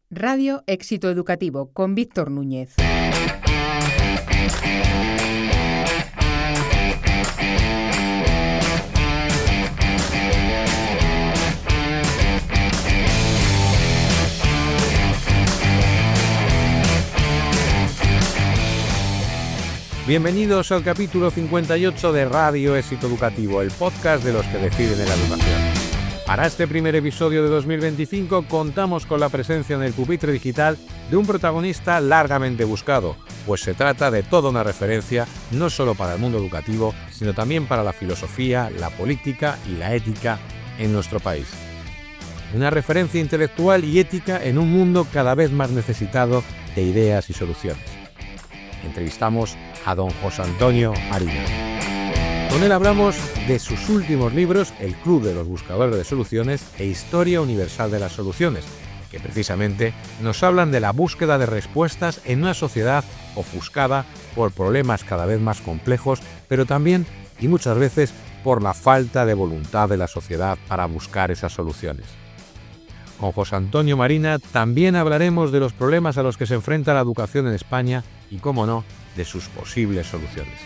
Radio Éxito Educativo con Víctor Núñez. Bienvenidos al capítulo 58 de Radio Éxito Educativo, el podcast de los que deciden en la educación. Para este primer episodio de 2025 contamos con la presencia en el pupitre digital de un protagonista largamente buscado, pues se trata de toda una referencia no solo para el mundo educativo, sino también para la filosofía, la política y la ética en nuestro país. Una referencia intelectual y ética en un mundo cada vez más necesitado de ideas y soluciones. Entrevistamos a don José Antonio Marina. Con él hablamos de sus últimos libros, El Club de los Buscadores de Soluciones e Historia Universal de las Soluciones, que precisamente nos hablan de la búsqueda de respuestas en una sociedad ofuscada por problemas cada vez más complejos, pero también, y muchas veces, por la falta de voluntad de la sociedad para buscar esas soluciones. Con José Antonio Marina también hablaremos de los problemas a los que se enfrenta la educación en España y, cómo no, de sus posibles soluciones.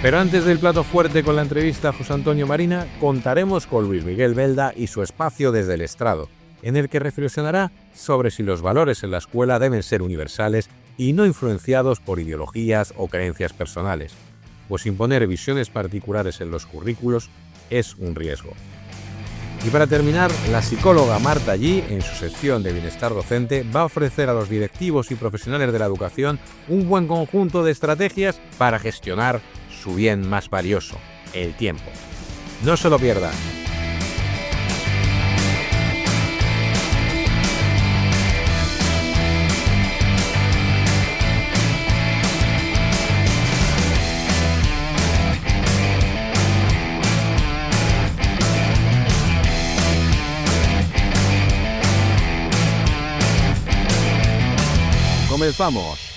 Pero antes del plato fuerte con la entrevista a José Antonio Marina, contaremos con Luis Miguel Belda y su espacio Desde el Estrado, en el que reflexionará sobre si los valores en la escuela deben ser universales y no influenciados por ideologías o creencias personales, pues imponer visiones particulares en los currículos es un riesgo. Y para terminar, la psicóloga Marta Allí, en su sección de Bienestar Docente, va a ofrecer a los directivos y profesionales de la educación un buen conjunto de estrategias para gestionar su bien más valioso, el tiempo. No se lo pierdan. Comenzamos.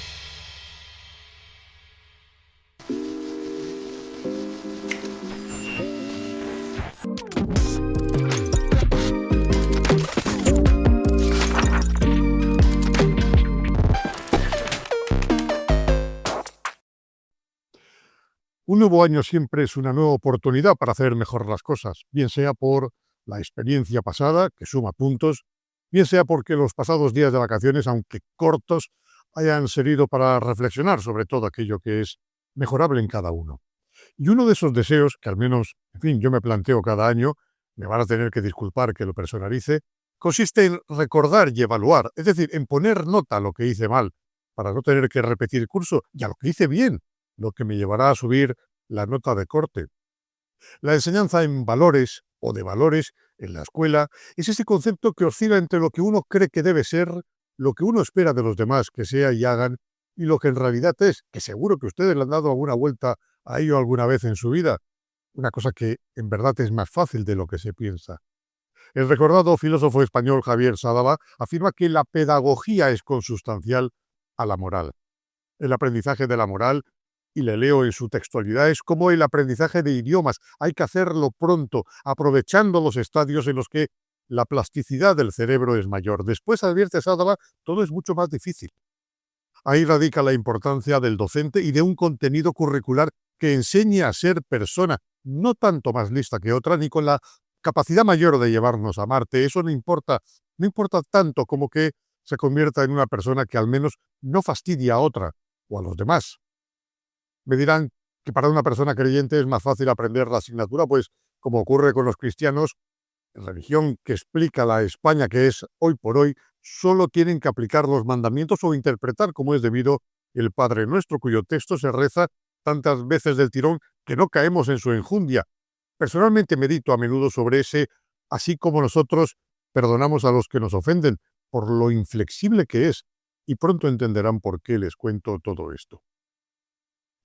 Un nuevo año siempre es una nueva oportunidad para hacer mejor las cosas, bien sea por la experiencia pasada, que suma puntos, bien sea porque los pasados días de vacaciones, aunque cortos, hayan servido para reflexionar sobre todo aquello que es mejorable en cada uno. Y uno de esos deseos, que al menos, yo me planteo cada año, me van a tener que disculpar que lo personalice, consiste en recordar y evaluar, es decir, en poner nota a lo que hice mal, para no tener que repetir curso, y a lo que hice bien, lo que me llevará a subir la nota de corte. La enseñanza en valores o de valores en la escuela es ese concepto que oscila entre lo que uno cree que debe ser, lo que uno espera de los demás que sea y hagan, y lo que en realidad es, que seguro que ustedes le han dado alguna vuelta a ello alguna vez en su vida, una cosa que en verdad es más fácil de lo que se piensa. El recordado filósofo español Javier Sádava afirma que la pedagogía es consustancial a la moral. El aprendizaje de la moral, y le leo en su textualidad, es como el aprendizaje de idiomas. Hay que hacerlo pronto, aprovechando los estadios en los que la plasticidad del cerebro es mayor. Después, advierte Sádava, todo es mucho más difícil. Ahí radica la importancia del docente y de un contenido curricular que enseñe a ser persona, no tanto más lista que otra, ni con la capacidad mayor de llevarnos a Marte. Eso no importa tanto como que se convierta en una persona que al menos no fastidia a otra o a los demás. Me dirán que para una persona creyente es más fácil aprender la asignatura, pues, como ocurre con los cristianos, en religión que explica la España que es hoy por hoy, solo tienen que aplicar los mandamientos o interpretar como es debido el Padre Nuestro, cuyo texto se reza tantas veces del tirón que no caemos en su enjundia. Personalmente medito a menudo sobre ese, así como nosotros perdonamos a los que nos ofenden, por lo inflexible que es, y pronto entenderán por qué les cuento todo esto.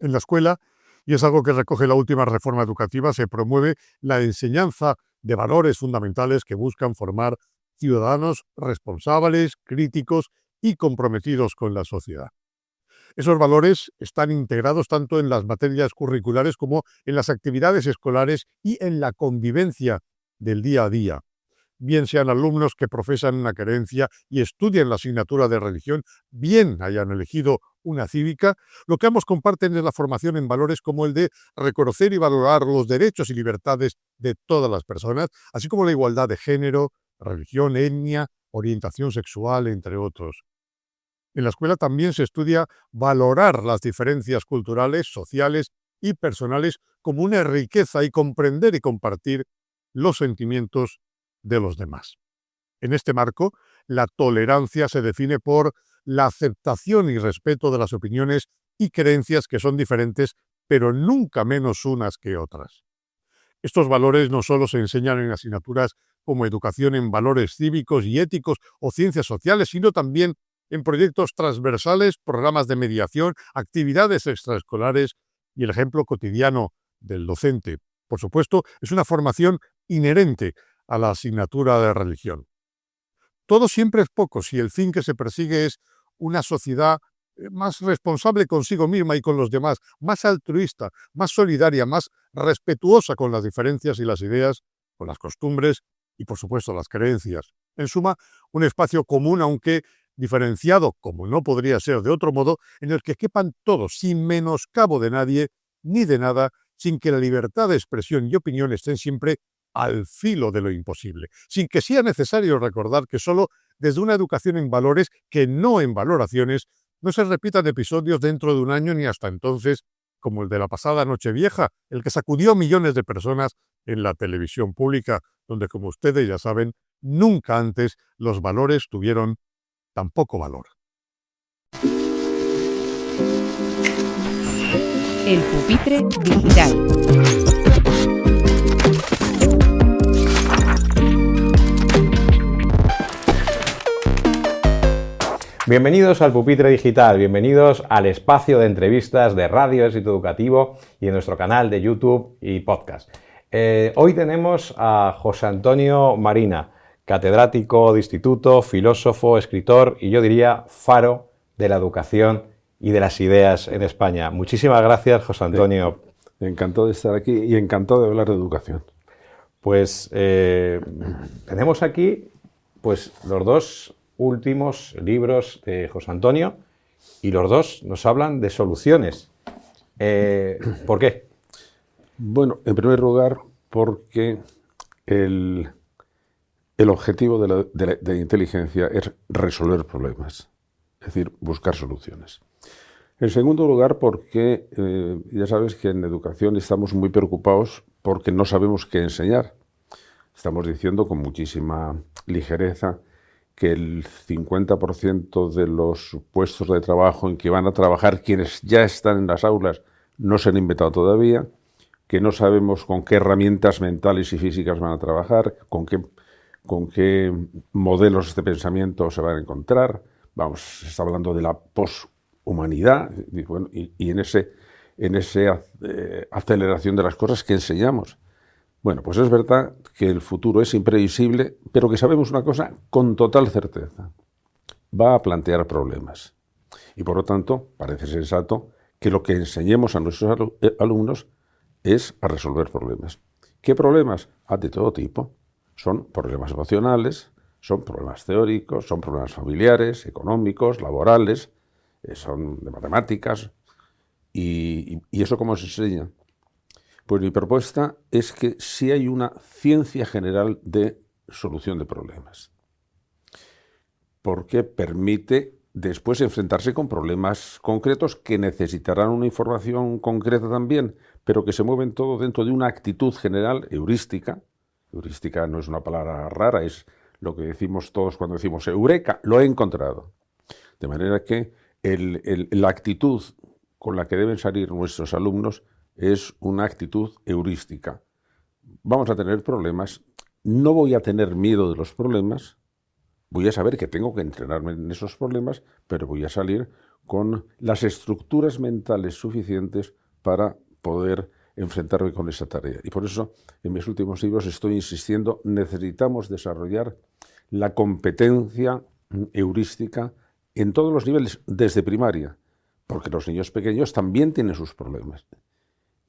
En la escuela, y es algo que recoge la última reforma educativa, se promueve la enseñanza de valores fundamentales que buscan formar ciudadanos responsables, críticos y comprometidos con la sociedad. Esos valores están integrados tanto en las materias curriculares como en las actividades escolares y en la convivencia del día a día. bien sean alumnos que profesan una creencia y estudian la asignatura de religión, bien hayan elegido una cívica, lo que ambos comparten es la formación en valores como el de reconocer y valorar los derechos y libertades de todas las personas, así como la igualdad de género, religión, etnia, orientación sexual, entre otros. En la escuela también se estudia valorar las diferencias culturales, sociales y personales como una riqueza y comprender y compartir los sentimientos de los demás. En este marco, la tolerancia se define por la aceptación y respeto de las opiniones y creencias que son diferentes, pero nunca menos unas que otras. Estos valores no solo se enseñan en asignaturas como educación en valores cívicos y éticos o ciencias sociales, sino también en proyectos transversales, programas de mediación, actividades extraescolares y el ejemplo cotidiano del docente. Por supuesto, es una formación inherente a la asignatura de religión. Todo siempre es poco si el fin que se persigue es una sociedad más responsable consigo misma y con los demás, más altruista, más solidaria, más respetuosa con las diferencias y las ideas, con las costumbres y, por supuesto, las creencias. En suma, un espacio común, aunque diferenciado, como no podría ser de otro modo, en el que quepan todos, sin menoscabo de nadie ni de nada, sin que la libertad de expresión y opinión estén siempre al filo de lo imposible, sin que sea necesario recordar que solo desde una educación en valores, que no en valoraciones, no se repitan episodios dentro de un año ni hasta entonces, como el de la pasada Nochevieja, el que sacudió a millones de personas en la televisión pública, donde, como ustedes ya saben, nunca antes los valores tuvieron tan poco valor. El pupitre digital. Bienvenidos al Pupitre Digital, bienvenidos al espacio de entrevistas de Radio Éxito Educativo y en nuestro canal de YouTube y podcast. Hoy tenemos a José Antonio Marina, catedrático de instituto, filósofo, escritor y yo diría faro de la educación y de las ideas en España. Muchísimas gracias, José Antonio. Encantado de estar aquí y encantado de hablar de educación. Pues tenemos aquí pues, los dos últimos libros de José Antonio y los dos nos hablan de soluciones. ¿Por qué? Bueno, en primer lugar, porque el objetivo de la inteligencia es resolver problemas, es decir, buscar soluciones. En segundo lugar, porque ya sabes que en educación estamos muy preocupados porque no sabemos qué enseñar. Estamos diciendo con muchísima ligereza que el 50% de los puestos de trabajo en que van a trabajar quienes ya están en las aulas no se han inventado todavía, que no sabemos con qué herramientas mentales y físicas van a trabajar, con qué modelos de pensamiento se van a encontrar. Vamos, se está hablando de la poshumanidad y en esa aceleración de las cosas que enseñamos. Bueno, pues es verdad que el futuro es imprevisible, pero que sabemos una cosa con total certeza. Va a plantear problemas. Y por lo tanto, parece sensato que lo que enseñemos a nuestros alumnos es a resolver problemas. ¿Qué problemas? De todo tipo. Son problemas emocionales, son problemas teóricos, son problemas familiares, económicos, laborales, son de matemáticas. ¿Y eso cómo se enseña? Pues mi propuesta es que sí hay una ciencia general de solución de problemas, porque permite después enfrentarse con problemas concretos que necesitarán una información concreta también, pero que se mueven todo dentro de una actitud general heurística. Heurística no es una palabra rara, es lo que decimos todos cuando decimos eureka, lo he encontrado. De manera que la actitud con la que deben salir nuestros alumnos es una actitud heurística. Vamos a tener problemas, no voy a tener miedo de los problemas, voy a saber que tengo que entrenarme en esos problemas, pero voy a salir con las estructuras mentales suficientes para poder enfrentarme con esa tarea. Y por eso, en mis últimos libros estoy insistiendo, necesitamos desarrollar la competencia heurística en todos los niveles, desde primaria, porque los niños pequeños también tienen sus problemas.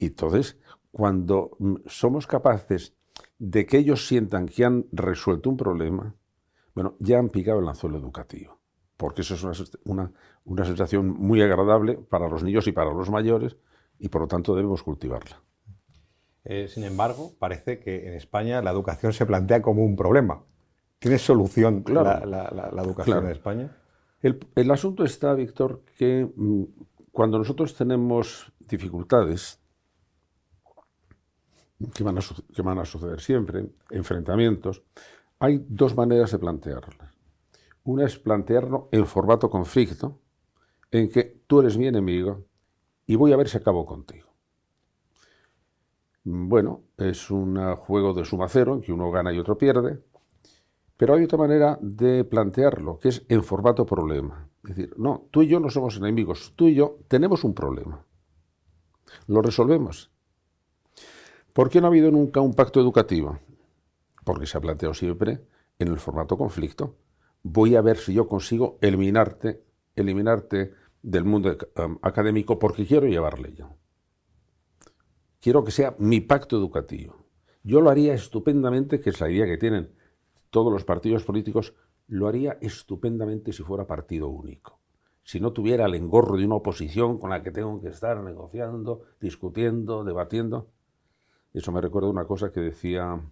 Y entonces, cuando somos capaces de que ellos sientan que han resuelto un problema, bueno, ya han picado el anzuelo educativo, porque eso es una sensación muy agradable para los niños y para los mayores, y por lo tanto debemos cultivarla. Sin embargo, parece que en España la educación se plantea como un problema. ¿Tiene solución Claro, la educación claro. en España? El asunto está, Víctor, que cuando nosotros tenemos dificultades, que van a suceder siempre, enfrentamientos, hay dos maneras de plantearlas. Una es plantearlo en formato conflicto, en que tú eres mi enemigo y voy a ver si acabo contigo. Bueno, es un juego de suma cero, en que uno gana y otro pierde, pero hay otra manera de plantearlo, que es en formato problema. Es decir, no, tú y yo no somos enemigos, tú y yo tenemos un problema. Lo resolvemos. ¿Por qué no ha habido nunca un pacto educativo? Porque se ha planteado siempre en el formato conflicto. Voy a ver si yo consigo eliminarte del mundo académico porque quiero llevarle yo. Quiero que sea mi pacto educativo. Yo lo haría estupendamente, que es la idea que tienen todos los partidos políticos, lo haría estupendamente si fuera partido único. Si no tuviera el engorro de una oposición con la que tengo que estar negociando, discutiendo, debatiendo. Eso me recuerda una cosa que decía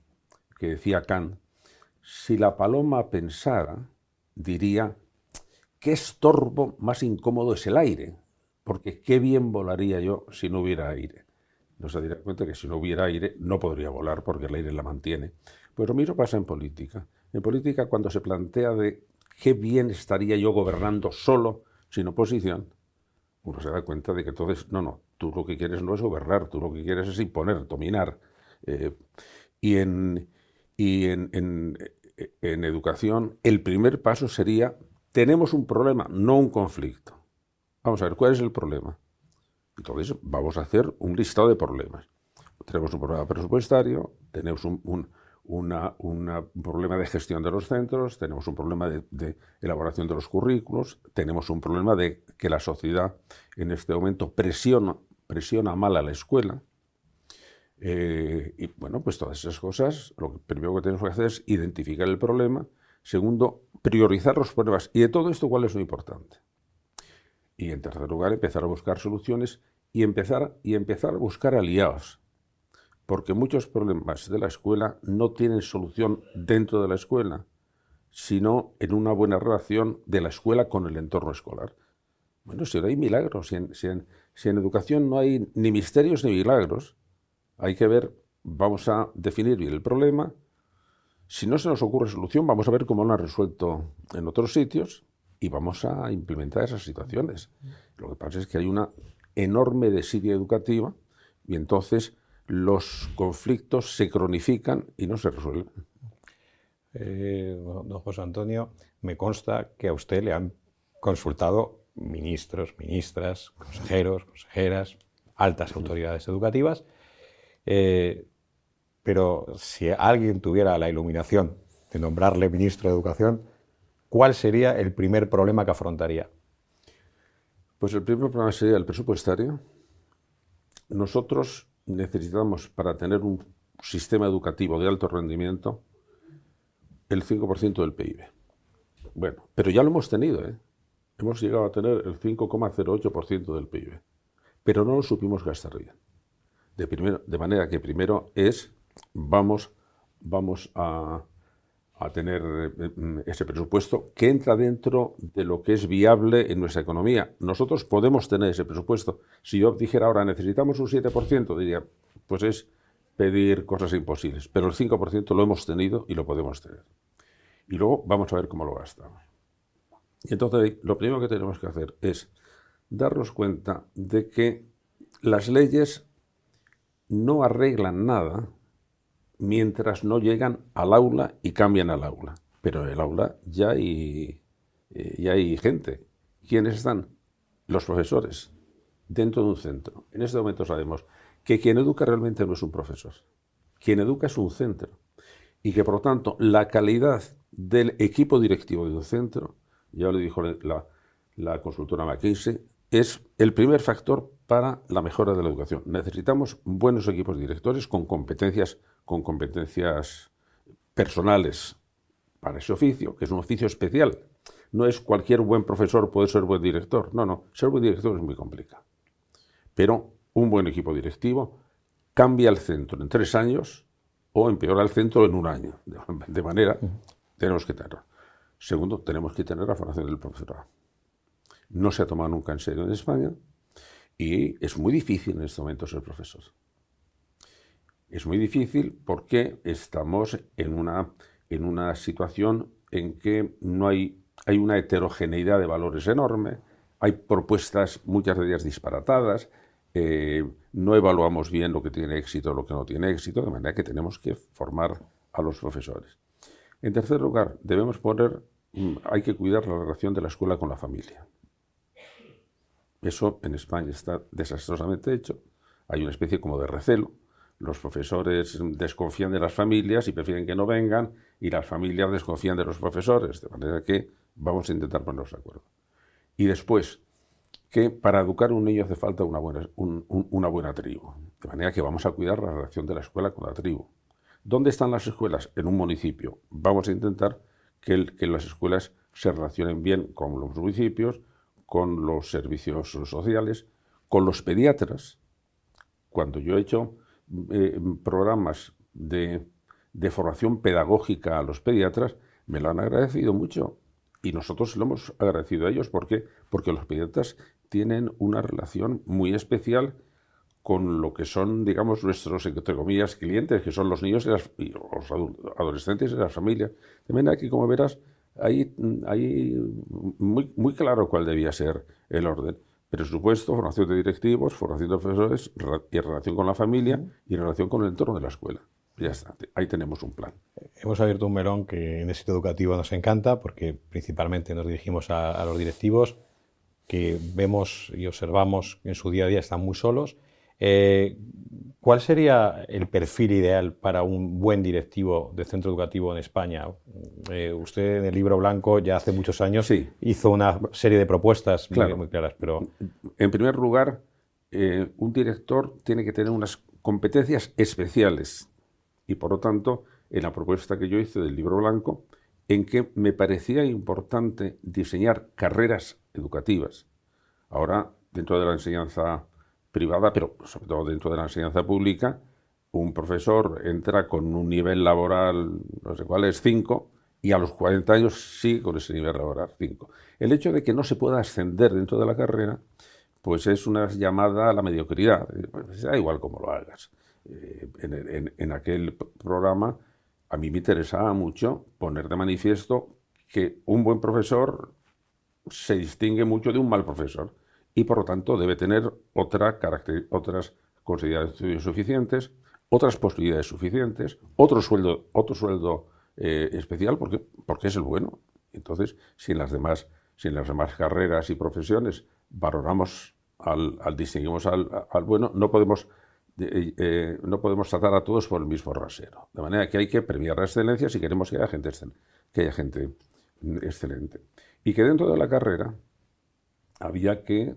Kant. Si la paloma pensara, diría, qué estorbo más incómodo es el aire, porque qué bien volaría yo si no hubiera aire. No se daría cuenta que si no hubiera aire no podría volar porque el aire la mantiene. Pues lo mismo pasa en política. En política, cuando se plantea de qué bien estaría yo gobernando solo, sin oposición, uno se da cuenta de que entonces, no, tú lo que quieres no es gobernar, tú lo que quieres es imponer, dominar. Y en educación, el primer paso sería, tenemos un problema, no un conflicto. Vamos a ver, ¿cuál es el problema? Entonces vamos a hacer un listado de problemas. Tenemos un problema presupuestario, tenemos un problema de gestión de los centros, tenemos un problema de elaboración de los currículos, tenemos un problema de que la sociedad en este momento presiona mal a la escuela. Y bueno, pues todas esas cosas, lo primero que tenemos que hacer es identificar el problema. Segundo, priorizar los problemas. Y de todo esto, ¿cuál es lo importante? Y en tercer lugar, empezar a buscar soluciones y empezar a buscar aliados. Porque muchos problemas de la escuela no tienen solución dentro de la escuela, sino en una buena relación de la escuela con el entorno escolar. Bueno, si no hay milagros, si en educación no hay ni misterios ni milagros, hay que ver, vamos a definir bien el problema. Si no se nos ocurre solución, vamos a ver cómo lo han resuelto en otros sitios y vamos a implementar esas situaciones. Lo que pasa es que hay una enorme desidia educativa y entonces los conflictos se cronifican y no se resuelven. Don José Antonio, me consta que a usted le han consultado ministros, ministras, consejeros, consejeras, altas autoridades educativas, pero si alguien tuviera la iluminación de nombrarle ministro de Educación, ¿cuál sería el primer problema que afrontaría? Pues el primer problema sería el presupuestario. Nosotros necesitamos, para tener un sistema educativo de alto rendimiento, el 5% del PIB. Bueno, pero ya lo hemos tenido, ¿eh? Hemos llegado a tener el 5,08% del PIB, pero no lo supimos gastar bien. De manera que primero vamos a tener ese presupuesto que entra dentro de lo que es viable en nuestra economía. Nosotros podemos tener ese presupuesto. Si yo dijera ahora necesitamos un 7%, diría, pues es pedir cosas imposibles. Pero el 5% lo hemos tenido y lo podemos tener. Y luego vamos a ver cómo lo gastamos. Y entonces lo primero que tenemos que hacer es darnos cuenta de que las leyes no arreglan nada mientras no llegan al aula y cambian al aula. Pero en el aula ya hay gente. ¿Quiénes están? Los profesores, dentro de un centro. En este momento sabemos que quien educa realmente no es un profesor. Quien educa es un centro. Y que, por lo tanto, la calidad del equipo directivo de un centro, ya lo dijo la consultora McKinsey, es el primer factor para la mejora de la educación. Necesitamos buenos equipos directores con competencias con competencias personales para ese oficio, que es un oficio especial. No es cualquier buen profesor puede ser buen director. No, ser buen director es muy complicado. Pero un buen equipo directivo cambia el centro en 3 años o empeora el centro en 1 año. De manera, tenemos que tener. Segundo, tenemos que tener la formación del profesorado. No se ha tomado nunca en serio en España y es muy difícil en este momento ser profesor. Es muy difícil porque estamos en una situación en que hay una heterogeneidad de valores enorme, hay propuestas, muchas de ellas disparatadas, no evaluamos bien lo que tiene éxito o lo que no tiene éxito, de manera que tenemos que formar a los profesores. En tercer lugar, hay que cuidar la relación de la escuela con la familia. Eso en España está desastrosamente hecho. Hay una especie como de recelo. Los profesores desconfían de las familias y prefieren que no vengan, y las familias desconfían de los profesores, de manera que vamos a intentar ponernos de acuerdo. Y después, que para educar a un niño hace falta una buena tribu, de manera que vamos a cuidar la relación de la escuela con la tribu. ¿Dónde están las escuelas? En un municipio. Vamos a intentar que las escuelas se relacionen bien con los municipios, con los servicios sociales, con los pediatras. Cuando yo he hecho programas de formación pedagógica a los pediatras, me lo han agradecido mucho y nosotros lo hemos agradecido a ellos. ¿Por qué? Porque los pediatras tienen una relación muy especial con lo que son, digamos, nuestros, entre comillas, clientes, que son los niños y los adolescentes y las familias. De manera que, como verás, hay muy claro cuál debía ser el orden. Presupuesto, formación de directivos, formación de profesores y relación con la familia y relación con el entorno de la escuela. Ya está, ahí tenemos un plan. Hemos abierto un melón que en éxito educativo nos encanta porque principalmente nos dirigimos a los directivos que vemos y observamos que en su día a día están muy solos. ¿Cuál sería el perfil ideal para un buen directivo de centro educativo en España? Usted en el libro blanco ya hace muchos años hizo una serie de propuestas muy claras. Pero en primer lugar, un director tiene que tener unas competencias especiales y por lo tanto, en la propuesta que yo hice del libro blanco, en que me parecía importante diseñar carreras educativas. Ahora, dentro de la enseñanza privada, pero sobre todo dentro de la enseñanza pública, un profesor entra con un nivel laboral, no sé cuál es, 5, y a los 40 años sigue con ese nivel laboral, 5. El hecho de que no se pueda ascender dentro de la carrera, pues es una llamada a la mediocridad. Pues da igual cómo lo hagas. En aquel programa a mí me interesaba mucho poner de manifiesto que un buen profesor se distingue mucho de un mal profesor y por lo tanto debe tener otras consideraciones suficientes, otras posibilidades suficientes, otro sueldo especial porque es el bueno. Entonces, si en las demás carreras y profesiones valoramos distinguimos al bueno, no podemos tratar a todos por el mismo rasero. De manera que hay que premiar la excelencia si queremos que haya gente excelente. Y que dentro de la carrera tenía que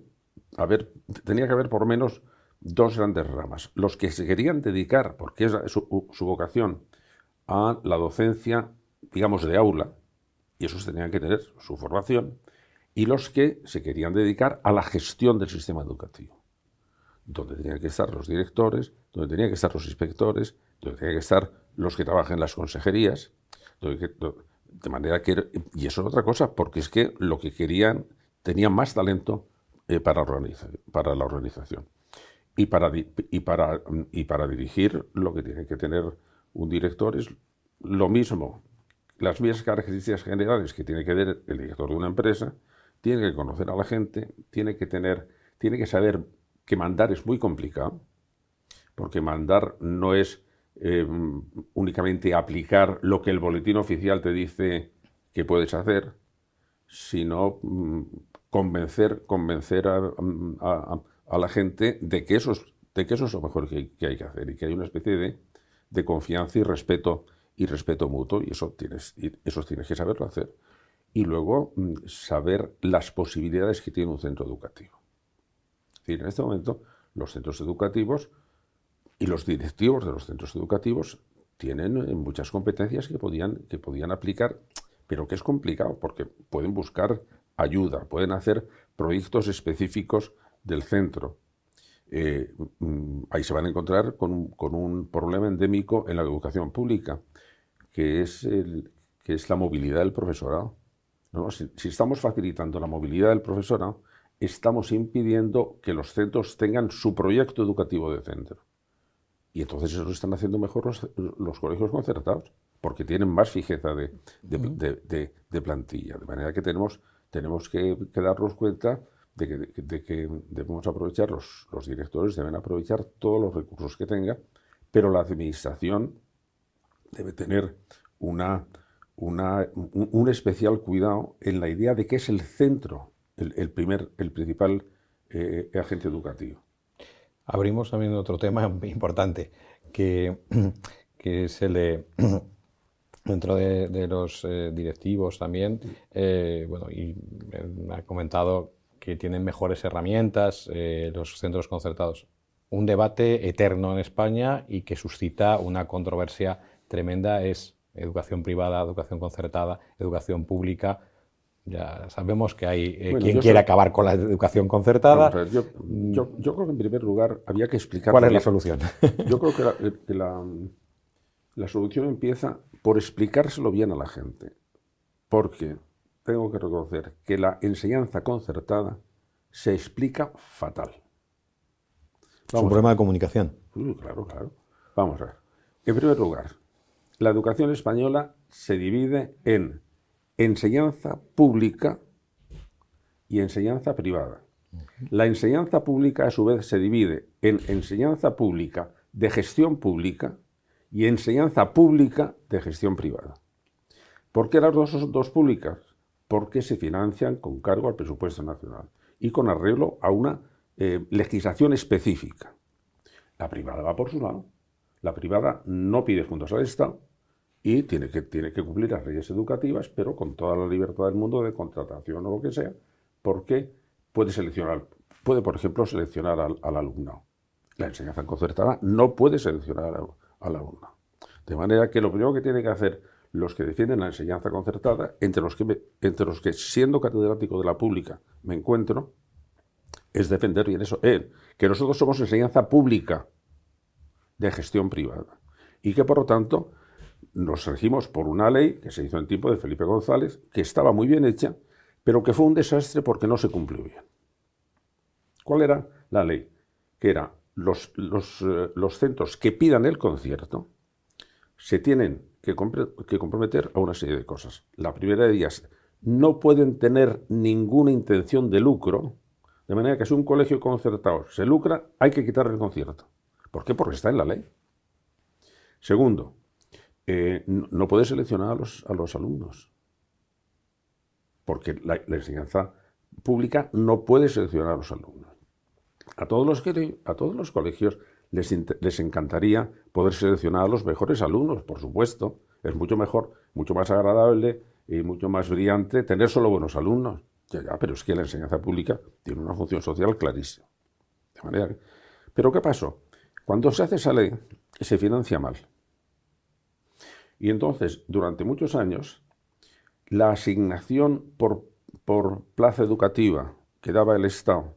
haber por lo menos 2 grandes ramas. Los que se querían dedicar, porque es su vocación, a la docencia, digamos, de aula, y esos tenían que tener su formación, y los que se querían dedicar a la gestión del sistema educativo, donde tenían que estar los directores, donde tenían que estar los inspectores, donde tenían que estar los que trabajan en las consejerías, de manera que... Y eso es otra cosa, porque es que lo que querían, tenían más talento para la organización. Y para dirigir, lo que tiene que tener un director es lo mismo, las mismas características generales que tiene que tener el director de una empresa. Tiene que conocer a la gente, tiene que saber que mandar es muy complicado, porque mandar no es únicamente aplicar lo que el boletín oficial te dice que puedes hacer, sino convencer a la gente de que eso es lo mejor que hay que hacer y que hay una especie de confianza y respeto mutuo, y eso tienes que saberlo hacer. Y luego saber las posibilidades que tiene un centro educativo. Es decir, en este momento los centros educativos y los directivos de los centros educativos tienen muchas competencias que podían aplicar, pero que es complicado porque pueden buscar ayuda, pueden hacer proyectos específicos del centro. Ahí se van a encontrar con un problema endémico en la educación pública, que es la movilidad del profesorado, ¿no? Si estamos facilitando la movilidad del profesorado, estamos impidiendo que los centros tengan su proyecto educativo de centro. Y entonces eso lo están haciendo mejor los colegios concertados, porque tienen más fijeza de plantilla. De manera que tenemos que darnos cuenta de que debemos aprovechar, los directores deben aprovechar todos los recursos que tengan, pero la administración debe tener un especial cuidado en la idea de que es el centro, el principal agente educativo. Abrimos también otro tema importante, que es el de, dentro de los directivos también, y me ha comentado que tienen mejores herramientas los centros concertados. Un debate eterno en España y que suscita una controversia tremenda es educación privada, educación concertada, educación pública. Ya sabemos que hay quien quiere acabar con la educación concertada. Yo creo que en primer lugar había que explicar... ¿Cuál es la solución? Yo creo que la solución empieza por explicárselo bien a la gente. Porque tengo que reconocer que la enseñanza concertada se explica fatal. Es un problema de comunicación. Claro. Vamos a ver. En primer lugar, la educación española se divide en enseñanza pública y enseñanza privada. La enseñanza pública, a su vez, se divide en enseñanza pública de gestión pública y enseñanza pública de gestión privada. ¿Por qué las dos son dos públicas? Porque se financian con cargo al presupuesto nacional y con arreglo a una legislación específica. La privada va por su lado. La privada no pide fondos al Estado y tiene que cumplir las leyes educativas, pero con toda la libertad del mundo de contratación o lo que sea, porque puede, por ejemplo, seleccionar al alumnado. La enseñanza concertada no puede seleccionar al alumnado. De manera que lo primero que tienen que hacer los que defienden la enseñanza concertada, entre los que siendo catedrático de la pública me encuentro, es defender bien eso, que nosotros somos enseñanza pública de gestión privada y que por lo tanto nos regimos por una ley que se hizo en tiempo de Felipe González, que estaba muy bien hecha, pero que fue un desastre porque no se cumplió bien. ¿Cuál era la ley? Que era los centros que pidan el concierto se tienen que comprometer a una serie de cosas. La primera de ellas, no pueden tener ninguna intención de lucro, de manera que si un colegio concertado se lucra, hay que quitarle el concierto. ¿Por qué? Porque está en la ley. Segundo, no puede seleccionar a los alumnos, porque la enseñanza pública no puede seleccionar a los alumnos. A todos los colegios les encantaría poder seleccionar a los mejores alumnos, por supuesto. Es mucho mejor, mucho más agradable y mucho más brillante tener solo buenos alumnos. Ya, pero es que la enseñanza pública tiene una función social clarísima. De manera que, ¿pero qué pasó? Cuando se hace esa ley, se financia mal. Y entonces, durante muchos años, la asignación por plaza educativa que daba el Estado,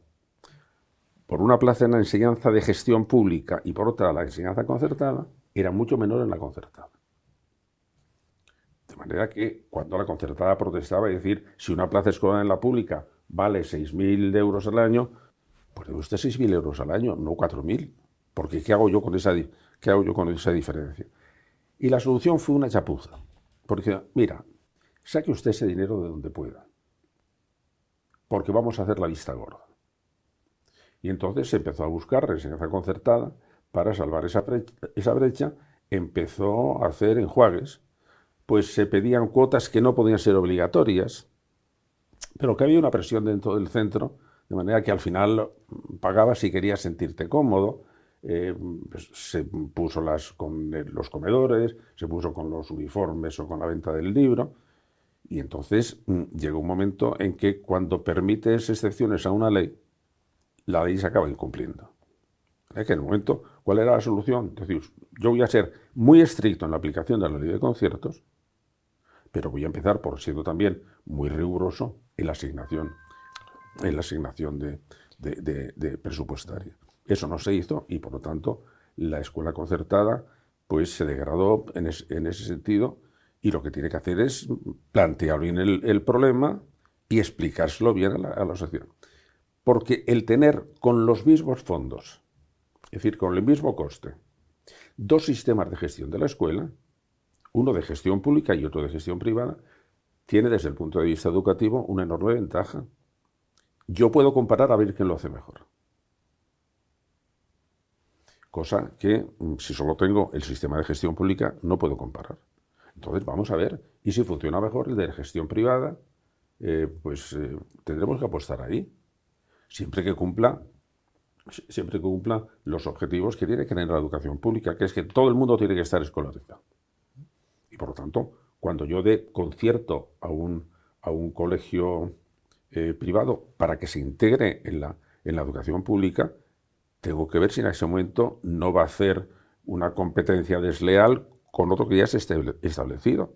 por una plaza en la enseñanza de gestión pública y por otra la enseñanza concertada, era mucho menor en la concertada. De manera que cuando la concertada protestaba, es decir, si una plaza escolar en la pública vale 6.000 euros al año, pues debe usted 6.000 euros al año, no 4.000. Porque ¿qué hago yo con esa diferencia? Y la solución fue una chapuza. Porque, mira, saque usted ese dinero de donde pueda. Porque vamos a hacer la vista gorda. Y entonces se empezó a buscar enseñanza concertada para salvar esa brecha. Empezó a hacer enjuagues. Pues se pedían cuotas que no podían ser obligatorias, pero que había una presión dentro del centro, de manera que al final pagabas si querías sentirte cómodo. Pues se puso con los comedores, se puso con los uniformes o con la venta del libro. Y entonces llegó un momento en que cuando permites excepciones a una ley, la ley se acaba incumpliendo. Que en el momento, ¿cuál era la solución? Es decir, yo voy a ser muy estricto en la aplicación de la ley de conciertos, pero voy a empezar por siendo también muy riguroso en la asignación de presupuestaria. Eso no se hizo y, por lo tanto, la escuela concertada pues se degradó en ese sentido, y lo que tiene que hacer es plantear bien el problema y explicárselo bien a la sociedad. Porque el tener con los mismos fondos, es decir, con el mismo coste, dos sistemas de gestión de la escuela, uno de gestión pública y otro de gestión privada, tiene desde el punto de vista educativo una enorme ventaja. Yo puedo comparar a ver quién lo hace mejor. Cosa que, si solo tengo el sistema de gestión pública, no puedo comparar. Entonces vamos a ver, y si funciona mejor el de gestión privada, tendremos que apostar ahí, siempre que cumpla los objetivos que tiene que tener la educación pública, que es que todo el mundo tiene que estar escolarizado. Y por lo tanto, cuando yo dé concierto a un colegio privado para que se integre en la educación pública, tengo que ver si en ese momento no va a hacer una competencia desleal con otro que ya se esté establecido.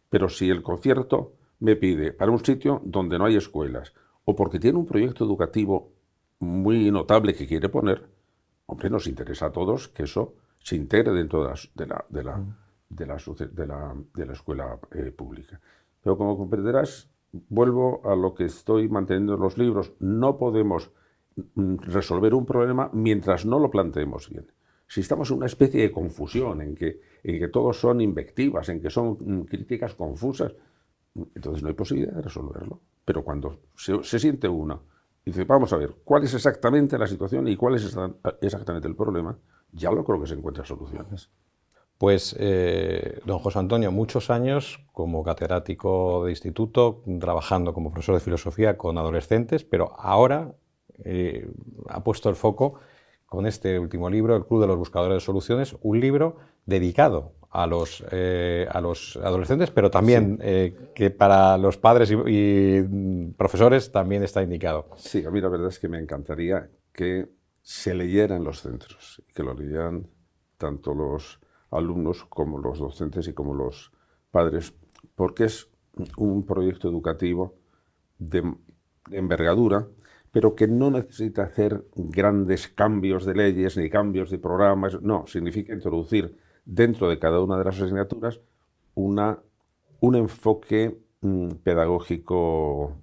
Pero si el concierto me pide para un sitio donde no hay escuelas, o porque tiene un proyecto educativo muy notable que quiere poner, hombre, nos interesa a todos que eso se integre dentro de la escuela pública. Pero como comprenderás, vuelvo a lo que estoy manteniendo en los libros. No podemos resolver un problema mientras no lo planteemos bien. Si estamos en una especie de confusión, en que todos son invectivas, en que son críticas confusas, entonces no hay posibilidad de resolverlo. Pero cuando se siente uno y dice, vamos a ver, ¿cuál es exactamente la situación y cuál es exactamente el problema? Ya lo creo que se encuentran soluciones. Pues, don José Antonio, muchos años como catedrático de instituto, trabajando como profesor de filosofía con adolescentes, pero ahora ha puesto el foco con este último libro, El Club de los Buscadores de Soluciones, un libro dedicado a los adolescentes, pero también que para los padres y profesores también está indicado. Sí, a mí la verdad es que me encantaría que se leyera en los centros, que lo leyeran tanto los alumnos como los docentes y como los padres, porque es un proyecto educativo de envergadura, pero que no necesita hacer grandes cambios de leyes ni cambios de programas. No, significa introducir dentro de cada una de las asignaturas un enfoque pedagógico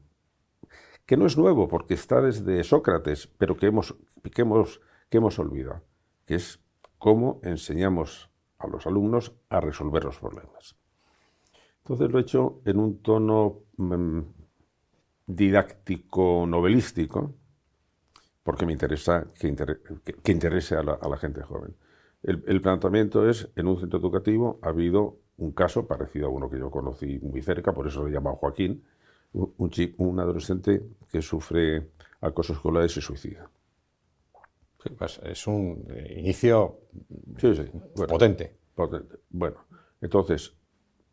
que no es nuevo, porque está desde Sócrates, pero que hemos olvidado, que es cómo enseñamos a los alumnos a resolver los problemas. Entonces lo he hecho en un tono didáctico novelístico, porque me interesa que interese a la gente joven. El planteamiento es, en un centro educativo ha habido un caso parecido a uno que yo conocí muy cerca, por eso le llamo Joaquín, un adolescente que sufre acoso escolar y se suicida. Sí, pues es un inicio Bueno, potente. Bueno, entonces,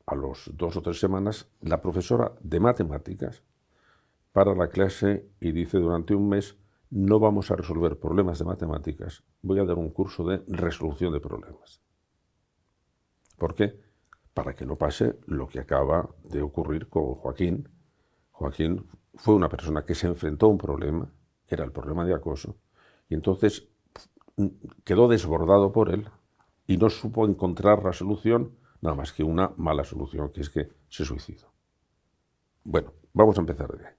a los 2 o 3 semanas, la profesora de matemáticas para la clase y dice, durante un mes no vamos a resolver problemas de matemáticas, voy a dar un curso de resolución de problemas. ¿Por qué? Para que no pase lo que acaba de ocurrir con Joaquín. Joaquín fue una persona que se enfrentó a un problema, que era el problema de acoso, y entonces quedó desbordado por él y no supo encontrar la solución, nada más que una mala solución, que es que se suicidó. Bueno, vamos a empezar de ahí.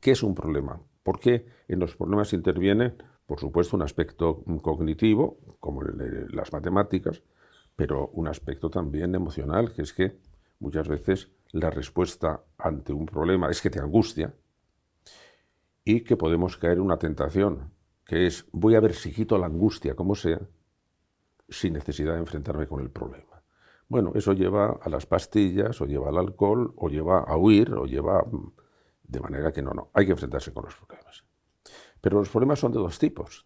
¿Qué es un problema? ¿Por qué en los problemas interviene, por supuesto, un aspecto cognitivo, como las matemáticas, pero un aspecto también emocional, que es que muchas veces la respuesta ante un problema es que te angustia y que podemos caer en una tentación, que es voy a ver si quito la angustia como sea, sin necesidad de enfrentarme con el problema. Bueno, eso lleva a las pastillas, o lleva al alcohol, o lleva a huir, o lleva... De manera que no, hay que enfrentarse con los problemas. Pero los problemas son de dos tipos.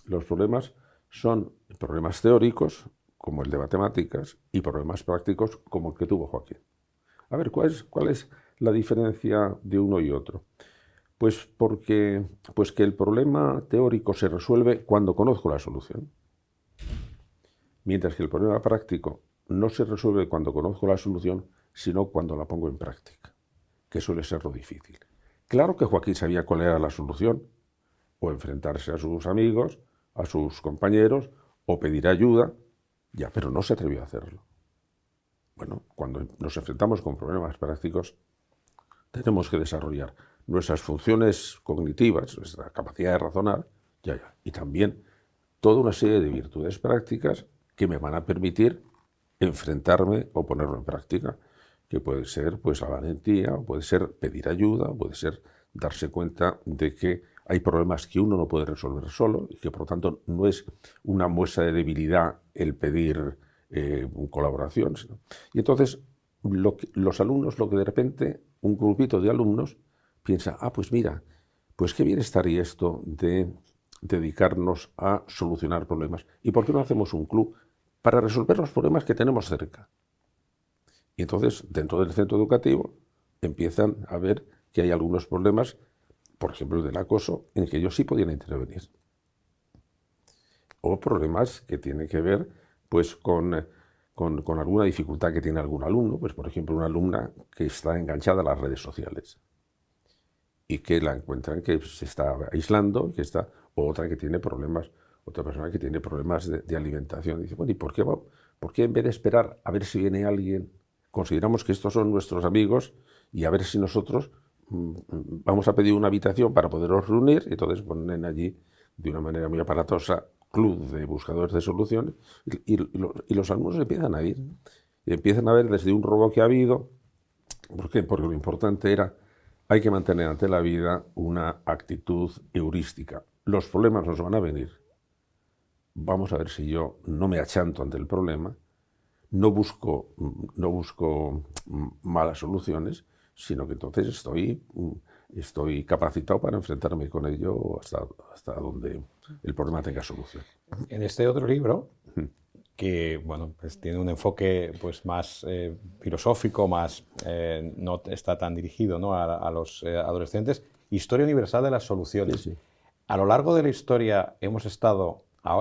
Los problemas son problemas teóricos, como el de matemáticas, y problemas prácticos, como el que tuvo Joaquín. A ver, ¿cuál es la diferencia de uno y otro? Pues que el problema teórico se resuelve cuando conozco la solución, mientras que el problema práctico no se resuelve cuando conozco la solución, sino cuando la pongo en práctica, que suele ser lo difícil. Claro que Joaquín sabía cuál era la solución, o enfrentarse a sus amigos, a sus compañeros, o pedir ayuda, ya, pero no se atrevió a hacerlo. Bueno, cuando nos enfrentamos con problemas prácticos, tenemos que desarrollar nuestras funciones cognitivas, nuestra capacidad de razonar, y también toda una serie de virtudes prácticas que me van a permitir enfrentarme o ponerlo en práctica, que puede ser pues la valentía, o puede ser pedir ayuda, o puede ser darse cuenta de que hay problemas que uno no puede resolver solo y que por lo tanto no es una muestra de debilidad el pedir colaboración. Y entonces los alumnos, lo que de repente un grupito de alumnos piensa, pues mira, pues qué bien estaría esto de dedicarnos a solucionar problemas. ¿Y por qué no hacemos un club para resolver los problemas que tenemos cerca? Y entonces, dentro del centro educativo, empiezan a ver que hay algunos problemas, por ejemplo el del acoso, en que ellos sí podían intervenir. O problemas que tienen que ver pues, con alguna dificultad que tiene algún alumno, pues por ejemplo una alumna que está enganchada a las redes sociales y que la encuentran que se está aislando, o otra que tiene problemas, otra persona que tiene problemas de alimentación. Y dice, bueno, ¿y por qué en vez de esperar a ver si viene alguien, consideramos que estos son nuestros amigos y a ver si nosotros vamos a pedir una habitación para poderlos reunir? Y entonces ponen allí, de una manera muy aparatosa, club de buscadores de soluciones, y los alumnos empiezan a ir. Y empiezan a ver desde un robo que ha habido. ¿Por qué? Porque lo importante era, hay que mantener ante la vida una actitud heurística. Los problemas nos van a venir. Vamos a ver si yo no me achanto ante el problema, no busco malas soluciones, sino que entonces estoy capacitado para enfrentarme con ello hasta donde el problema tenga solución. En este otro libro, que bueno, pues tiene un enfoque pues, más filosófico, más no está tan dirigido, ¿no?, a los adolescentes, Historia Universal de las Soluciones. Sí. A lo largo de la historia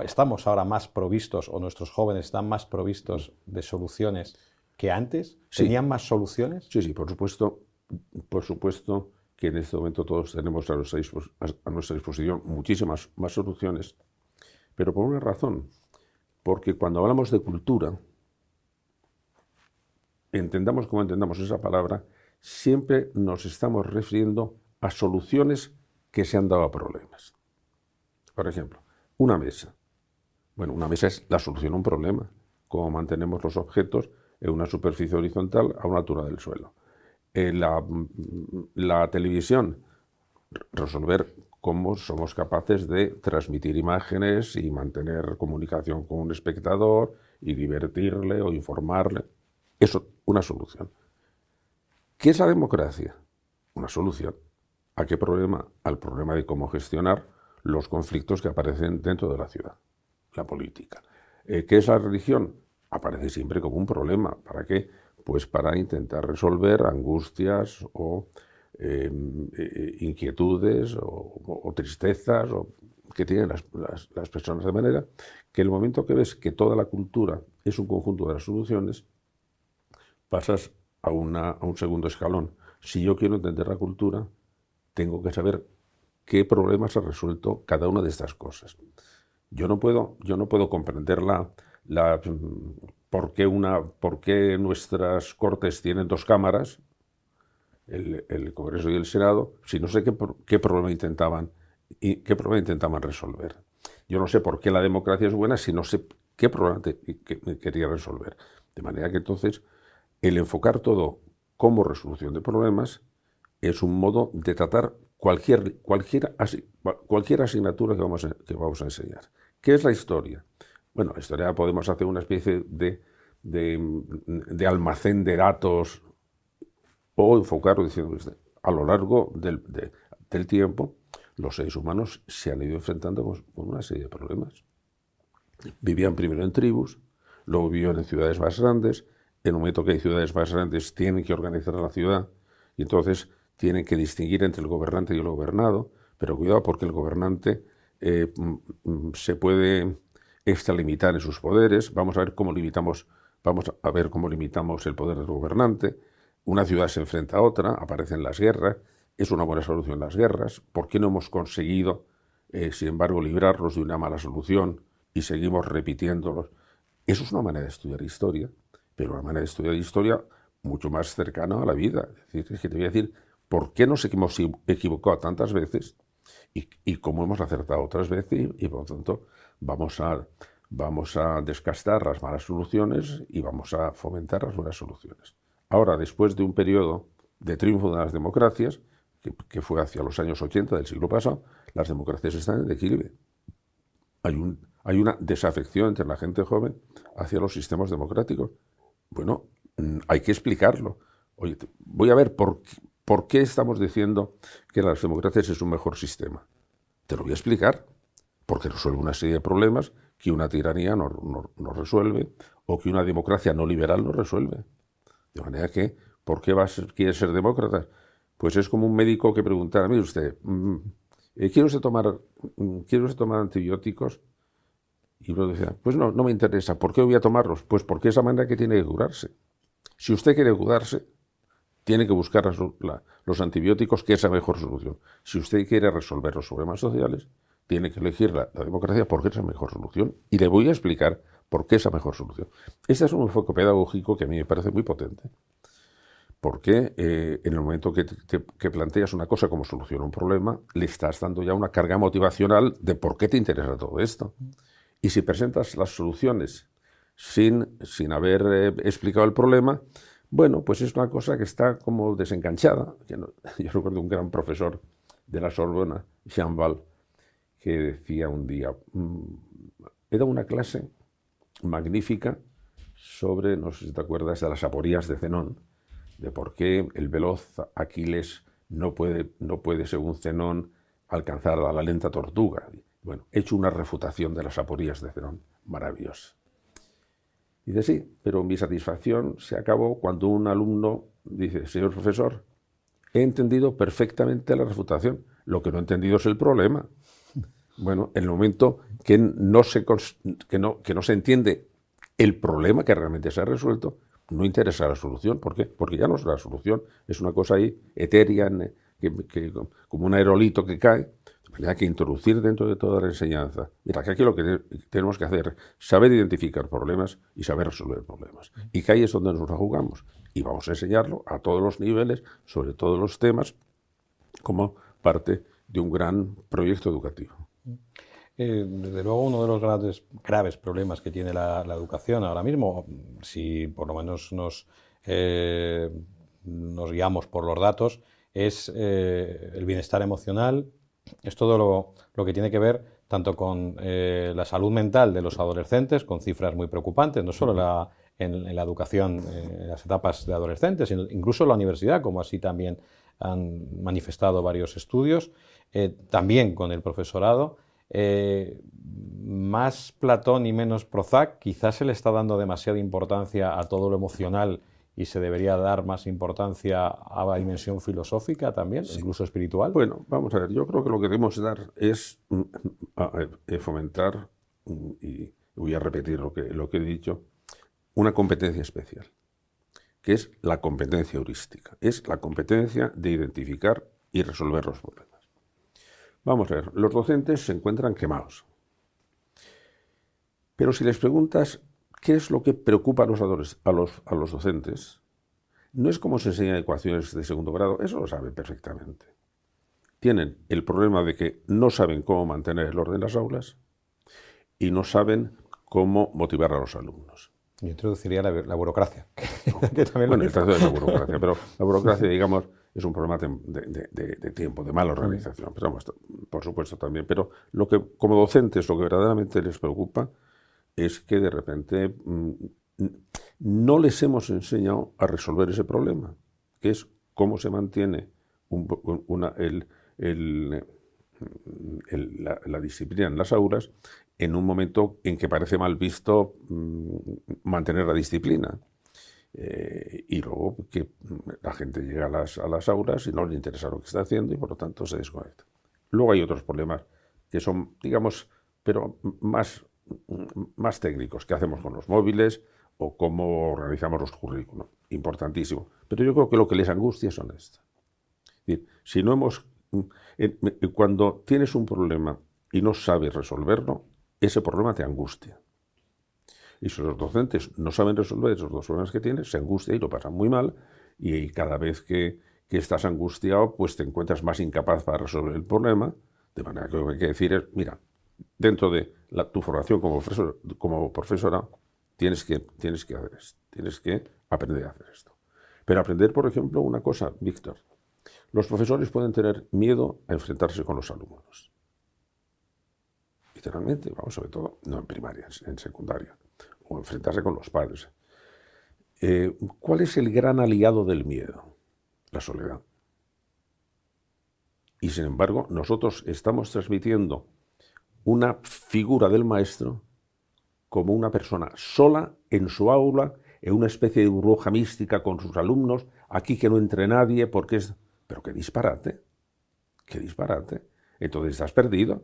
estamos ahora más provistos, o nuestros jóvenes están más provistos de soluciones que antes. Sí. ¿Tenían más soluciones? Sí, por supuesto que en este momento todos tenemos a nuestra disposición muchísimas más soluciones, pero por una razón, porque cuando hablamos de cultura, entendamos como entendamos esa palabra, siempre nos estamos refiriendo a soluciones que se han dado a problemas. Por ejemplo, una mesa. Bueno, una mesa es la solución a un problema, cómo mantenemos los objetos en una superficie horizontal a una altura del suelo. La televisión, resolver cómo somos capaces de transmitir imágenes y mantener comunicación con un espectador y divertirle o informarle. Eso, una solución. ¿Qué es la democracia? Una solución. ¿A qué problema? Al problema de cómo gestionar los conflictos que aparecen dentro de la ciudad, la política. ¿Qué es la religión? Aparece siempre como un problema. ¿Para qué? Pues para intentar resolver angustias o inquietudes o tristezas que tienen las personas, de manera que el momento que ves que toda la cultura es un conjunto de las soluciones, pasas a un segundo escalón. Si yo quiero entender la cultura, tengo que saber qué problemas ha resuelto cada una de estas cosas. Yo no puedo comprender por qué nuestras Cortes tienen dos cámaras, el Congreso y el Senado, si no sé qué problema intentaban resolver. Yo no sé por qué la democracia es buena si no sé qué problema quería resolver. De manera que entonces el enfocar todo como resolución de problemas es un modo de tratar cualquier asignatura que vamos a enseñar. ¿Qué es la historia? Bueno, la historia podemos hacer una especie de almacén de datos o enfocarlo diciendo que a lo largo del tiempo los seres humanos se han ido enfrentando con una serie de problemas. Vivían primero en tribus, luego vivían en ciudades más grandes. En el momento que hay ciudades más grandes tienen que organizar la ciudad y entonces tienen que distinguir entre el gobernante y el gobernado, pero cuidado porque el gobernante se puede extralimitar en sus poderes. Vamos a ver cómo limitamos el poder del gobernante. Una ciudad se enfrenta a otra, aparecen las guerras. ¿Es una buena solución las guerras? ¿Por qué no hemos conseguido, sin embargo, librarlos de una mala solución y seguimos repitiéndolos? Eso es una manera de estudiar historia, pero una manera de estudiar historia mucho más cercana a la vida. Es que te voy a decir por qué nos hemos equivocado tantas veces y cómo hemos acertado otras veces y por lo tanto vamos a descastar las malas soluciones y vamos a fomentar las buenas soluciones. Ahora, después de un periodo de triunfo de las democracias, que fue hacia los años 80 del siglo pasado, las democracias están en declive. Hay una desafección entre la gente joven hacia los sistemas democráticos. Bueno, hay que explicarlo. Oye, voy a ver por qué estamos diciendo que las democracias es un mejor sistema. Te lo voy a explicar. Porque resuelve una serie de problemas que una tiranía no resuelve o que una democracia no liberal no resuelve. De manera que, ¿por qué quiere ser demócrata? Pues es como un médico que preguntara, mire usted, ¿quiere usted tomar antibióticos? Y uno decía, pues no me interesa. ¿Por qué voy a tomarlos? Pues porque es la manera que tiene que curarse. Si usted quiere curarse, tiene que buscar los antibióticos, que es la mejor solución. Si usted quiere resolver los problemas sociales, tiene que elegir la democracia porque es la mejor solución. Y le voy a explicar por qué es la mejor solución. Este es un enfoque pedagógico que a mí me parece muy potente. Porque en el momento que planteas una cosa como solución a un problema, le estás dando ya una carga motivacional de por qué te interesa todo esto. Y si presentas las soluciones sin haber explicado el problema, bueno, pues es una cosa que está como desenganchada. Yo recuerdo un gran profesor de la Sorbona, Jean Val, que decía un día, era una clase magnífica sobre, no sé si te acuerdas, de las aporías de Zenón, de por qué el veloz Aquiles no puede, según Zenón, alcanzar a la lenta tortuga. Bueno, he hecho una refutación de las aporías de Zenón, maravillosa. Y dice, sí, pero mi satisfacción se acabó cuando un alumno dice, señor profesor, he entendido perfectamente la refutación, lo que no he entendido es el problema. Bueno, en el momento que no se entiende el problema que realmente se ha resuelto, no interesa la solución. ¿Por qué? Porque ya no es la solución, es una cosa ahí etérea, como un aerolito que cae. Hay que introducir dentro de toda la enseñanza. Mira, que aquí lo que tenemos que hacer es saber identificar problemas y saber resolver problemas. Y que ahí es donde nos la jugamos. Y vamos a enseñarlo a todos los niveles, sobre todos los temas, como parte de un gran proyecto educativo. Desde luego, uno de los graves problemas que tiene la educación ahora mismo, si por lo menos nos guiamos por los datos, es el bienestar emocional. Es todo lo que tiene que ver tanto con la salud mental de los adolescentes, con cifras muy preocupantes, no solo en la educación, en las etapas de adolescentes, sino incluso en la universidad, como así también han manifestado varios estudios, también con el profesorado. Más Platón y menos Prozac, quizás se le está dando demasiada importancia a todo lo emocional y se debería dar más importancia a la dimensión filosófica también, sí, incluso espiritual. Bueno, vamos a ver, yo creo que lo que debemos dar es fomentar, y voy a repetir lo que he dicho, una competencia especial, que es la competencia heurística, es la competencia de identificar y resolver los problemas. Vamos a ver, los docentes se encuentran quemados. Pero si les preguntas qué es lo que preocupa a los docentes, no es cómo se enseñan ecuaciones de segundo grado, eso lo saben perfectamente. Tienen el problema de que no saben cómo mantener el orden en las aulas y no saben cómo motivar a los alumnos. Yo introduciría la burocracia. Que también bueno, el trato de la burocracia, pero la burocracia, digamos, es un problema de tiempo, de mala organización. Pero vamos, por supuesto también. Pero lo que, como docentes, lo que verdaderamente les preocupa es que de repente no les hemos enseñado a resolver ese problema, que es cómo se mantiene la disciplina en las aulas en un momento en que parece mal visto mantener la disciplina. Y luego que la gente llega a las aulas y no le interesa lo que está haciendo y por lo tanto se desconecta. Luego hay otros problemas que son, digamos, pero más técnicos. ¿Qué hacemos con los móviles o cómo organizamos los currículos? Importantísimo. Pero yo creo que lo que les angustia son estas. Es decir, si no hemos... Cuando tienes un problema y no sabes resolverlo, ese problema te angustia. Y si los docentes no saben resolver esos dos problemas que tienes, se angustia y lo pasan muy mal. Y cada vez que estás angustiado, pues te encuentras más incapaz para resolver el problema. De manera que lo que hay que decir es, mira, dentro de tu formación como profesora, tienes que hacer esto, tienes que aprender a hacer esto. Pero aprender, por ejemplo, una cosa, Víctor, los profesores pueden tener miedo a enfrentarse con los alumnos. Literalmente, vamos, sobre todo, no en primaria, en secundaria, o enfrentarse con los padres. ¿Cuál es el gran aliado del miedo? La soledad. Y sin embargo, nosotros estamos transmitiendo una figura del maestro como una persona sola en su aula, en una especie de burbuja mística con sus alumnos, aquí que no entre nadie, porque es... Pero qué disparate, qué disparate. Entonces estás perdido.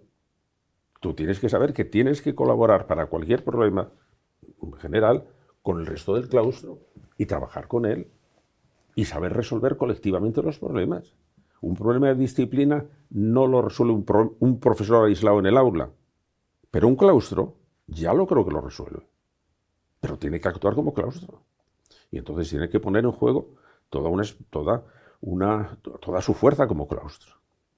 Tú tienes que saber que tienes que colaborar para cualquier problema general con el resto del claustro y trabajar con él y saber resolver colectivamente los problemas. Un problema de disciplina no lo resuelve un profesor aislado en el aula, pero un claustro ya lo creo que lo resuelve. Pero tiene que actuar como claustro. Y entonces tiene que poner en juego toda su fuerza como claustro.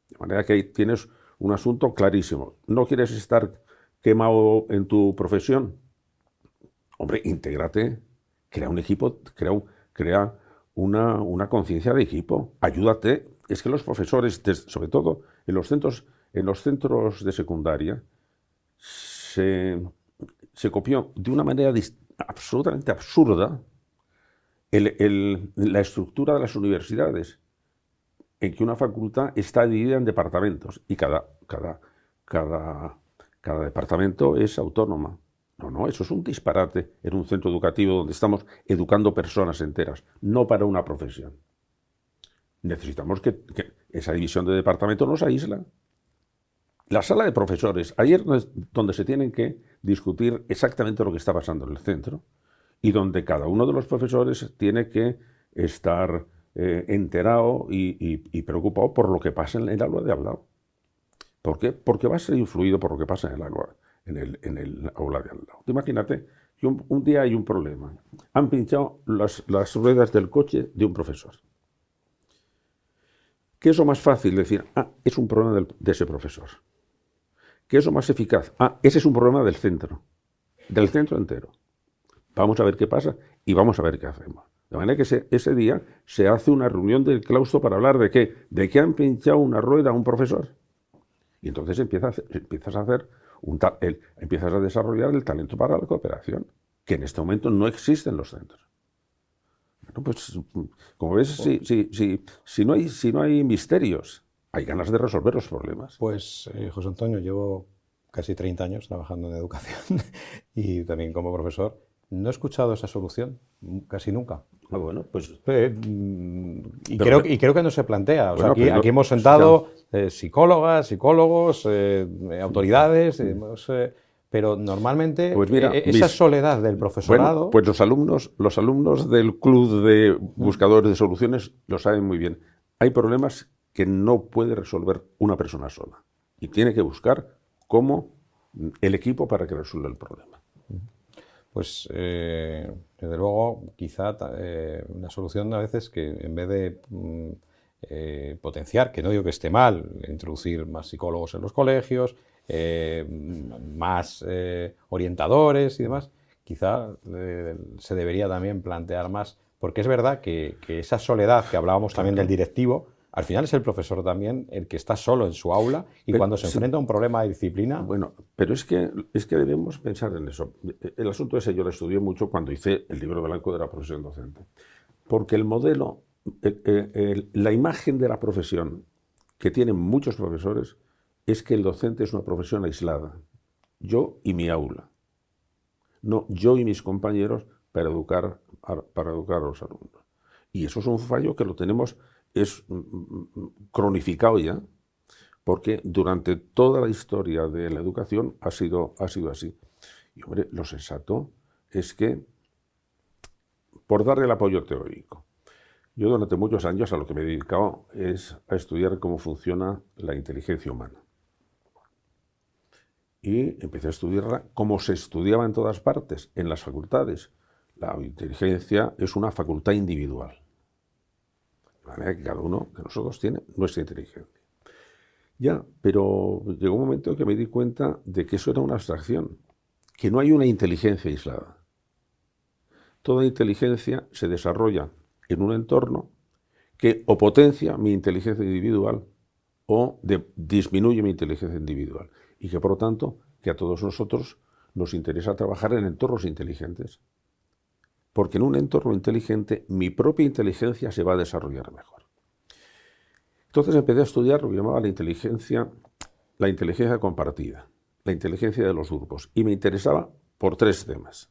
De manera que ahí tienes un asunto clarísimo. ¿No quieres estar quemado en tu profesión? Hombre, intégrate, crea un equipo, crea una conciencia de equipo, ayúdate. Es que los profesores, sobre todo en los centros de secundaria, se copió de una manera absolutamente absurda la estructura de las universidades, en que una facultad está dividida en departamentos y cada departamento es autónoma. No, eso es un disparate en un centro educativo donde estamos educando personas enteras, no para una profesión. Necesitamos que esa división de departamento nos aísla. La sala de profesores, ayer donde se tienen que discutir exactamente lo que está pasando en el centro y donde cada uno de los profesores tiene que estar enterado y preocupado por lo que pasa en el aula de al lado. ¿Por qué? Porque va a ser influido por lo que pasa en el aula de al lado. Imagínate que un día hay un problema. Han pinchado las ruedas del coche de un profesor. ¿Qué es lo más fácil? Decir, es un problema de ese profesor. ¿Qué es lo más eficaz? Ese es un problema del centro entero. Vamos a ver qué pasa y vamos a ver qué hacemos. De manera que ese día se hace una reunión del claustro para hablar de qué. De que han pinchado una rueda a un profesor. Y entonces empiezas a desarrollar el talento para la cooperación, que en este momento no existe en los centros. Bueno, pues, como ves, si no hay misterios, hay ganas de resolver los problemas. Pues, José Antonio, llevo casi 30 años trabajando en educación y también como profesor. No he escuchado esa solución, casi nunca. Bueno, pues... creo que no se plantea. O sea, Bueno, aquí hemos sentado psicólogas, psicólogos, autoridades, pero normalmente pues mira, esa soledad del profesorado... Bueno, pues los alumnos del club de buscadores de soluciones lo saben muy bien. Hay problemas que no puede resolver una persona sola y tiene que buscar el equipo para que resuelva el problema. Pues, desde luego, quizá una solución a veces que en vez de potenciar, que no digo que esté mal, introducir más psicólogos en los colegios, más orientadores y demás, quizá se debería también plantear más, porque es verdad que esa soledad que hablábamos también del directivo, al final es el profesor también el que está solo en su aula y cuando se enfrenta a un problema de disciplina... Bueno, pero es que debemos pensar en eso. El asunto ese yo lo estudié mucho cuando hice el libro blanco de la profesión docente. Porque el modelo, la imagen de la profesión que tienen muchos profesores es que el docente es una profesión aislada. Yo y mi aula. No, yo y mis compañeros para educar a los alumnos. Y eso es un fallo que lo tenemos cronificado ya, porque durante toda la historia de la educación ha sido así. Y, hombre, lo sensato es que, por darle el apoyo teórico, yo durante muchos años a lo que me he dedicado es a estudiar cómo funciona la inteligencia humana. Y empecé a estudiarla como se estudiaba en todas partes, en las facultades. La inteligencia es una facultad individual. De manera que cada uno de nosotros tiene nuestra inteligencia. Ya, pero llegó un momento en que me di cuenta de que eso era una abstracción, que no hay una inteligencia aislada. Toda inteligencia se desarrolla en un entorno que o potencia mi inteligencia individual o disminuye mi inteligencia individual. Y que, por lo tanto, que a todos nosotros nos interesa trabajar en entornos inteligentes. Porque en un entorno inteligente mi propia inteligencia se va a desarrollar mejor. Entonces empecé a estudiar lo que llamaba la inteligencia compartida, la inteligencia de los grupos. Y me interesaba por 3 temas,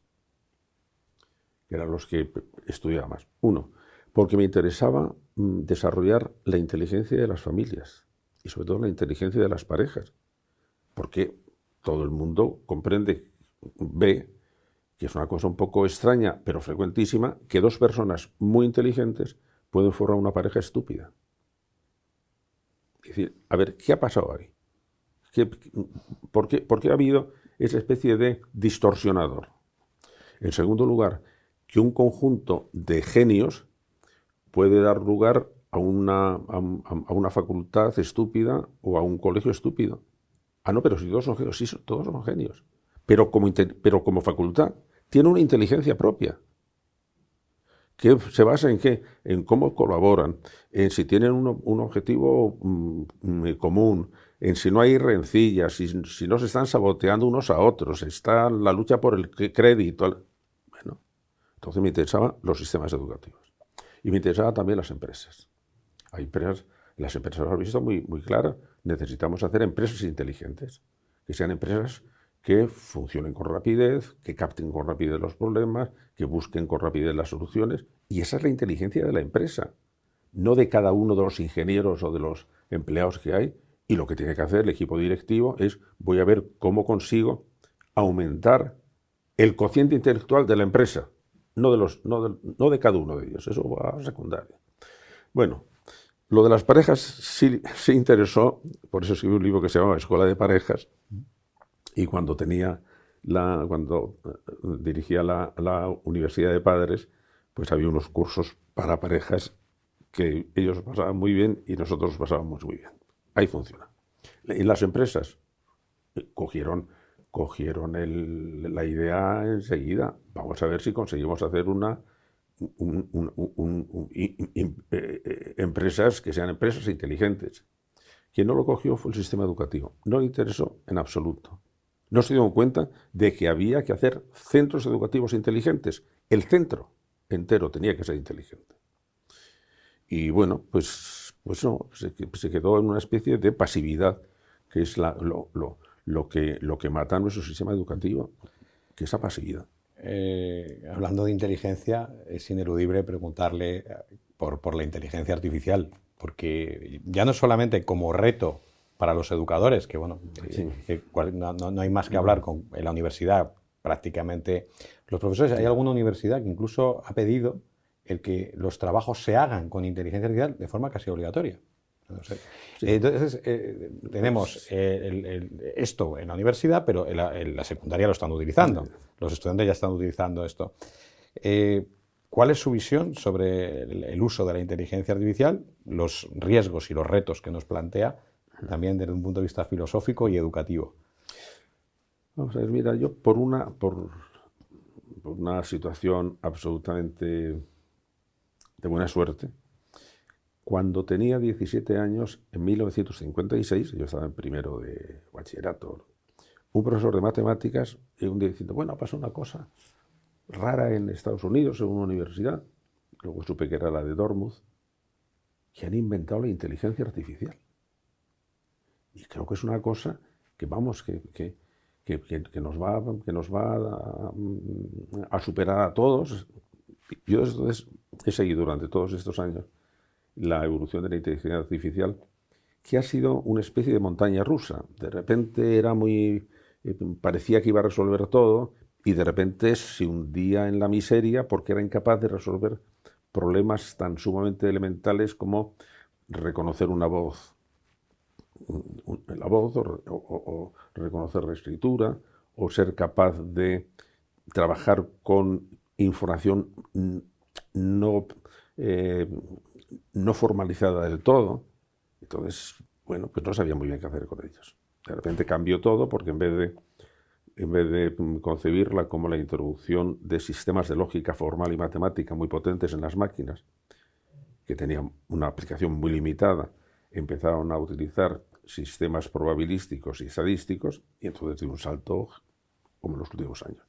que eran los que estudiaba más. Uno, porque me interesaba desarrollar la inteligencia de las familias y sobre todo la inteligencia de las parejas. Porque todo el mundo ve que es una cosa un poco extraña, pero frecuentísima, que 2 personas muy inteligentes pueden formar una pareja estúpida. Es decir, a ver, ¿qué ha pasado ahí? ¿Por qué ha habido esa especie de distorsionador? En segundo lugar, que un conjunto de genios puede dar lugar a una facultad estúpida o a un colegio estúpido. Ah, no, pero si todos son genios, sí, todos son genios. Pero como facultad tiene una inteligencia propia, que se basa en qué, en cómo colaboran, en si tienen un objetivo común, en si no hay rencillas, si no se están saboteando unos a otros, está la lucha por el crédito. Bueno, entonces me interesaban los sistemas educativos y me interesaban también las empresas. Hay empresas, las empresas lo han visto muy claras, necesitamos hacer empresas inteligentes, que sean empresas que funcionen con rapidez, que capten con rapidez los problemas, que busquen con rapidez las soluciones. Y esa es la inteligencia de la empresa, no de cada uno de los ingenieros o de los empleados que hay. Y lo que tiene que hacer el equipo directivo es, voy a ver cómo consigo aumentar el cociente intelectual de la empresa, no de cada uno de ellos. Eso va a secundaria. Bueno, lo de las parejas sí interesó, por eso escribí un libro que se llamaba Escuela de Parejas. Y cuando dirigía la Universidad de Padres, pues había unos cursos para parejas que ellos pasaban muy bien y nosotros pasábamos muy bien. Ahí funciona. En las empresas cogieron la idea enseguida. Vamos a ver si conseguimos hacer empresas que sean empresas inteligentes. Quien no lo cogió fue el sistema educativo. No le interesó en absoluto. No se dieron cuenta de que había que hacer centros educativos inteligentes. El centro entero tenía que ser inteligente. Y bueno, pues no, se quedó en una especie de pasividad, que es lo que mata a nuestro sistema educativo, que es la pasividad. Hablando de inteligencia, es ineludible preguntarle por la inteligencia artificial, porque ya no solamente como reto para los educadores, que bueno, sí, no hay más que hablar en la universidad, prácticamente los profesores. Hay alguna universidad que incluso ha pedido el que los trabajos se hagan con inteligencia artificial de forma casi obligatoria. No sé. Sí. Entonces, tenemos esto en la universidad, pero en la secundaria lo están utilizando. Los estudiantes ya están utilizando esto. ¿Cuál es su visión sobre el uso de la inteligencia artificial, los riesgos y los retos que nos plantea, también desde un punto de vista filosófico y educativo? Vamos a ver, mira, yo por una situación absolutamente de buena suerte, cuando tenía 17 años, en 1956, yo estaba en primero de bachillerato, un profesor de matemáticas, y un día diciendo, bueno, pasó una cosa rara en Estados Unidos, en una universidad, luego supe que era la de Dartmouth, que han inventado la inteligencia artificial. Y creo que es una cosa que, vamos, que que nos va a superar a todos. Yo entonces he seguido durante todos estos años la evolución de la inteligencia artificial, que ha sido una especie de montaña rusa. De repente parecía que iba a resolver todo y de repente se hundía en la miseria porque era incapaz de resolver problemas tan sumamente elementales como reconocer una voz, o reconocer la escritura, o ser capaz de trabajar con información no formalizada del todo. Entonces, bueno, pues no sabía muy bien qué hacer con ellos. De repente cambió todo porque en vez de concebirla como la introducción de sistemas de lógica formal y matemática muy potentes en las máquinas, que tenían una aplicación muy limitada, empezaron a utilizar sistemas probabilísticos y estadísticos, y entonces dio un salto como en los últimos años.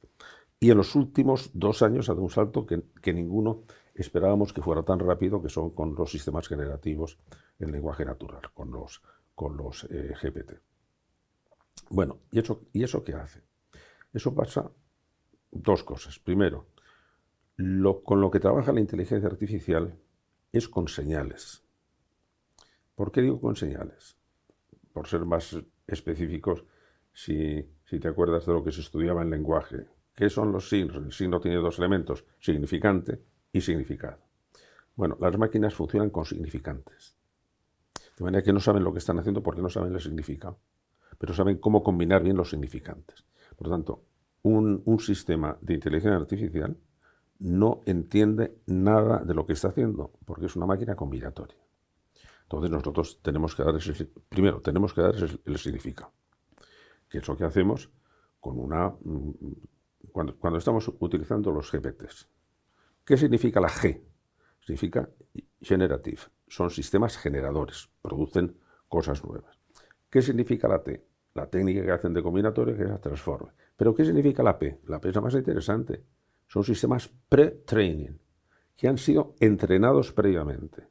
Y en los últimos 2 años ha dado un salto que ninguno esperábamos que fuera tan rápido, que son con los sistemas generativos en lenguaje natural, con los GPT. Bueno, ¿y eso qué hace? Eso pasa 2 cosas. Primero, con lo que trabaja la inteligencia artificial es con señales. ¿Por qué digo con señales? Por ser más específicos, si te acuerdas de lo que se estudiaba en lenguaje. ¿Qué son los signos? El signo tiene 2 elementos, significante y significado. Bueno, las máquinas funcionan con significantes. De manera que no saben lo que están haciendo porque no saben el significado, pero saben cómo combinar bien los significantes. Por lo tanto, un sistema de inteligencia artificial no entiende nada de lo que está haciendo porque es una máquina combinatoria. Entonces nosotros tenemos que dar el significado, que es lo que hacemos cuando estamos utilizando los GPTs. ¿Qué significa la G? Significa generative. Son sistemas generadores, producen cosas nuevas. ¿Qué significa la T? La técnica que hacen de combinatoria, que es la transforme. ¿Pero qué significa la P? La P es la más interesante. Son sistemas pre-training, que han sido entrenados previamente.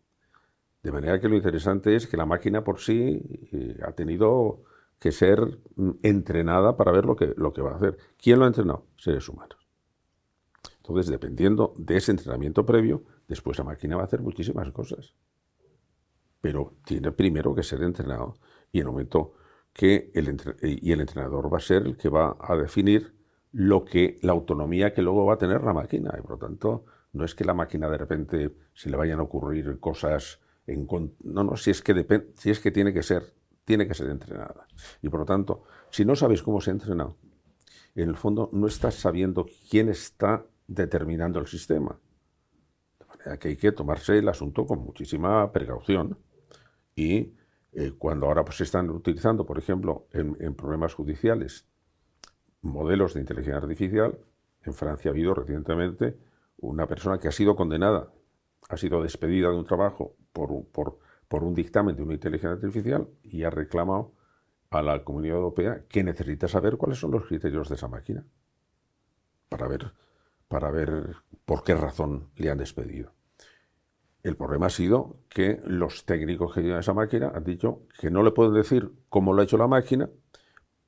De manera que lo interesante es que la máquina por sí ha tenido que ser entrenada para ver lo que va a hacer. ¿Quién lo ha entrenado? Seres humanos. Entonces, dependiendo de ese entrenamiento previo, después la máquina va a hacer muchísimas cosas. Pero tiene primero que ser entrenado. Y en el momento que el entrenador va a ser el que va a definir la autonomía que luego va a tener la máquina. Y por lo tanto, no es que la máquina de repente se le vayan a ocurrir cosas si es que tiene que ser entrenada. Y por lo tanto, si no sabes cómo se ha entrenado, en el fondo no estás sabiendo quién está determinando el sistema. De manera que hay que tomarse el asunto con muchísima precaución. Y cuando ahora se están utilizando, por ejemplo, en problemas judiciales, modelos de inteligencia artificial, en Francia ha habido recientemente una persona que ha sido condenada, ha sido despedida de un trabajo por un dictamen de una inteligencia artificial y ha reclamado a la Comunidad Europea que necesita saber cuáles son los criterios de esa máquina para ver por qué razón le han despedido. El problema ha sido que los técnicos que llevan esa máquina han dicho que no le pueden decir cómo lo ha hecho la máquina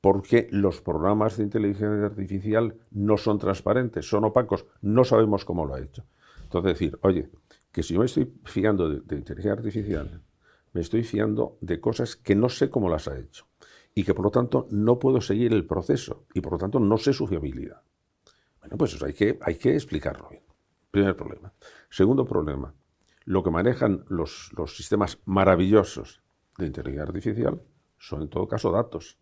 porque los programas de inteligencia artificial no son transparentes, son opacos, no sabemos cómo lo ha hecho. Entonces decir, oye, que si yo me estoy fiando de inteligencia artificial, me estoy fiando de cosas que no sé cómo las ha hecho y que por lo tanto no puedo seguir el proceso y por lo tanto no sé su fiabilidad. Bueno, pues eso hay que explicarlo bien. Primer problema. Segundo problema, lo que manejan los sistemas maravillosos de inteligencia artificial son en todo caso datos.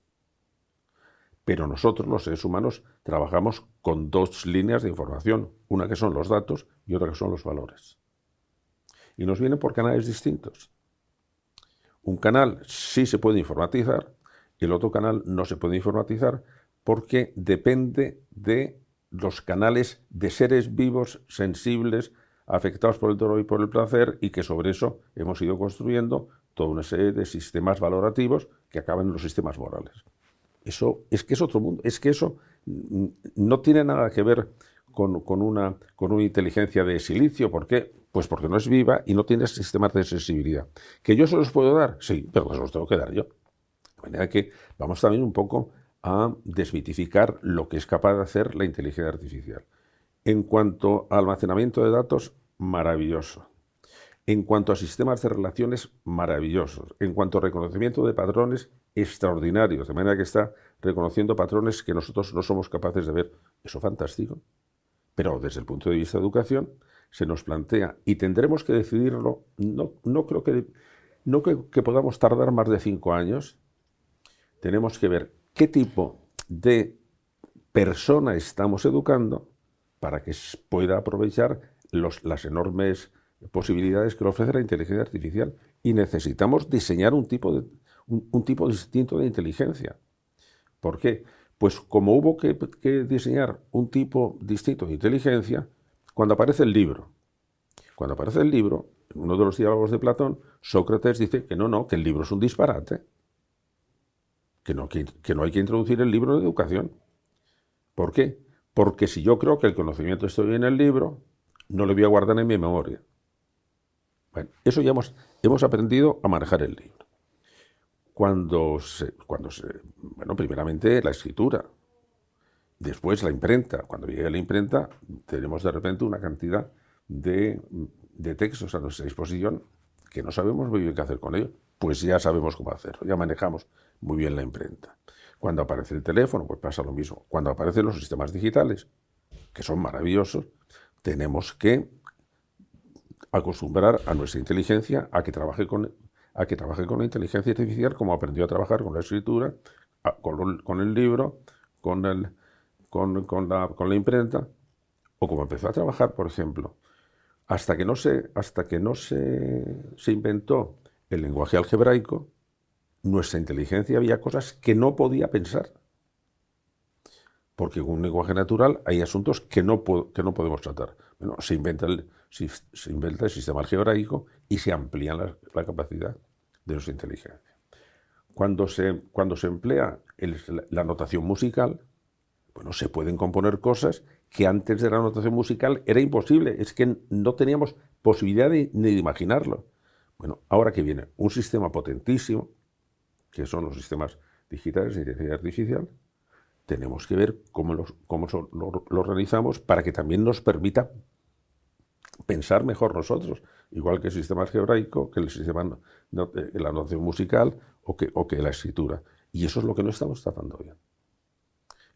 Pero nosotros, los seres humanos, trabajamos con 2 líneas de información, una que son los datos y otra que son los valores. Y nos vienen por canales distintos. Un canal sí se puede informatizar, el otro canal no se puede informatizar porque depende de los canales de seres vivos, sensibles, afectados por el dolor y por el placer, y que sobre eso hemos ido construyendo toda una serie de sistemas valorativos que acaban en los sistemas morales. Eso es que es otro mundo, es que eso no tiene nada que ver con una inteligencia de silicio. ¿Por qué? Pues porque no es viva y no tiene sistemas de sensibilidad. ¿Que yo se los puedo dar? Sí, pero se los tengo que dar yo. De manera que vamos también un poco a desmitificar lo que es capaz de hacer la inteligencia artificial. En cuanto a almacenamiento de datos, maravilloso. En cuanto a sistemas de relaciones, maravillosos. En cuanto a reconocimiento de patrones, extraordinarios. De manera que está reconociendo patrones que nosotros no somos capaces de ver. Eso fantástico. Pero desde el punto de vista de educación, se nos plantea, y tendremos que decidirlo, no creo que podamos tardar más de 5 años. Tenemos que ver qué tipo de persona estamos educando para que pueda aprovechar las enormes posibilidades que le ofrece la inteligencia artificial. Y necesitamos diseñar un tipo distinto de inteligencia. ¿Por qué? Pues como hubo que diseñar un tipo distinto de inteligencia, cuando aparece el libro, en uno de los diálogos de Platón, Sócrates dice que que el libro es un disparate, que no hay que introducir el libro en educación. ¿Por qué? Porque si yo creo que el conocimiento está en el libro, no lo voy a guardar en mi memoria. Bueno, eso ya hemos aprendido a manejar el libro. Bueno, primeramente la escritura, después la imprenta. Cuando llegue la imprenta, tenemos de repente una cantidad de textos a nuestra disposición que no sabemos muy bien qué hacer con ellos. Pues ya sabemos cómo hacerlo, ya manejamos muy bien la imprenta. Cuando aparece el teléfono, pues pasa lo mismo. Cuando aparecen los sistemas digitales, que son maravillosos, tenemos que acostumbrar a nuestra inteligencia a que trabaje con la inteligencia artificial, como aprendió a trabajar con la escritura, con el libro, con la imprenta, o como empezó a trabajar, por ejemplo, hasta que no se inventó el lenguaje algebraico, nuestra inteligencia había cosas que no podía pensar. Porque con un lenguaje natural hay asuntos que no podemos tratar. Bueno, se inventa el sistema algebraico y se amplía la capacidad de nuestra inteligencia. Cuando se emplea la notación musical, bueno, se pueden componer cosas que antes de la notación musical era imposible. Es que no teníamos posibilidad ni de imaginarlo. Bueno, ahora que viene un sistema potentísimo, que son los sistemas digitales de inteligencia artificial, tenemos que ver cómo lo realizamos para que también nos permita pensar mejor nosotros, igual que el sistema algebraico, que el sistema la notación musical o que la escritura. Y eso es lo que no estamos tratando bien.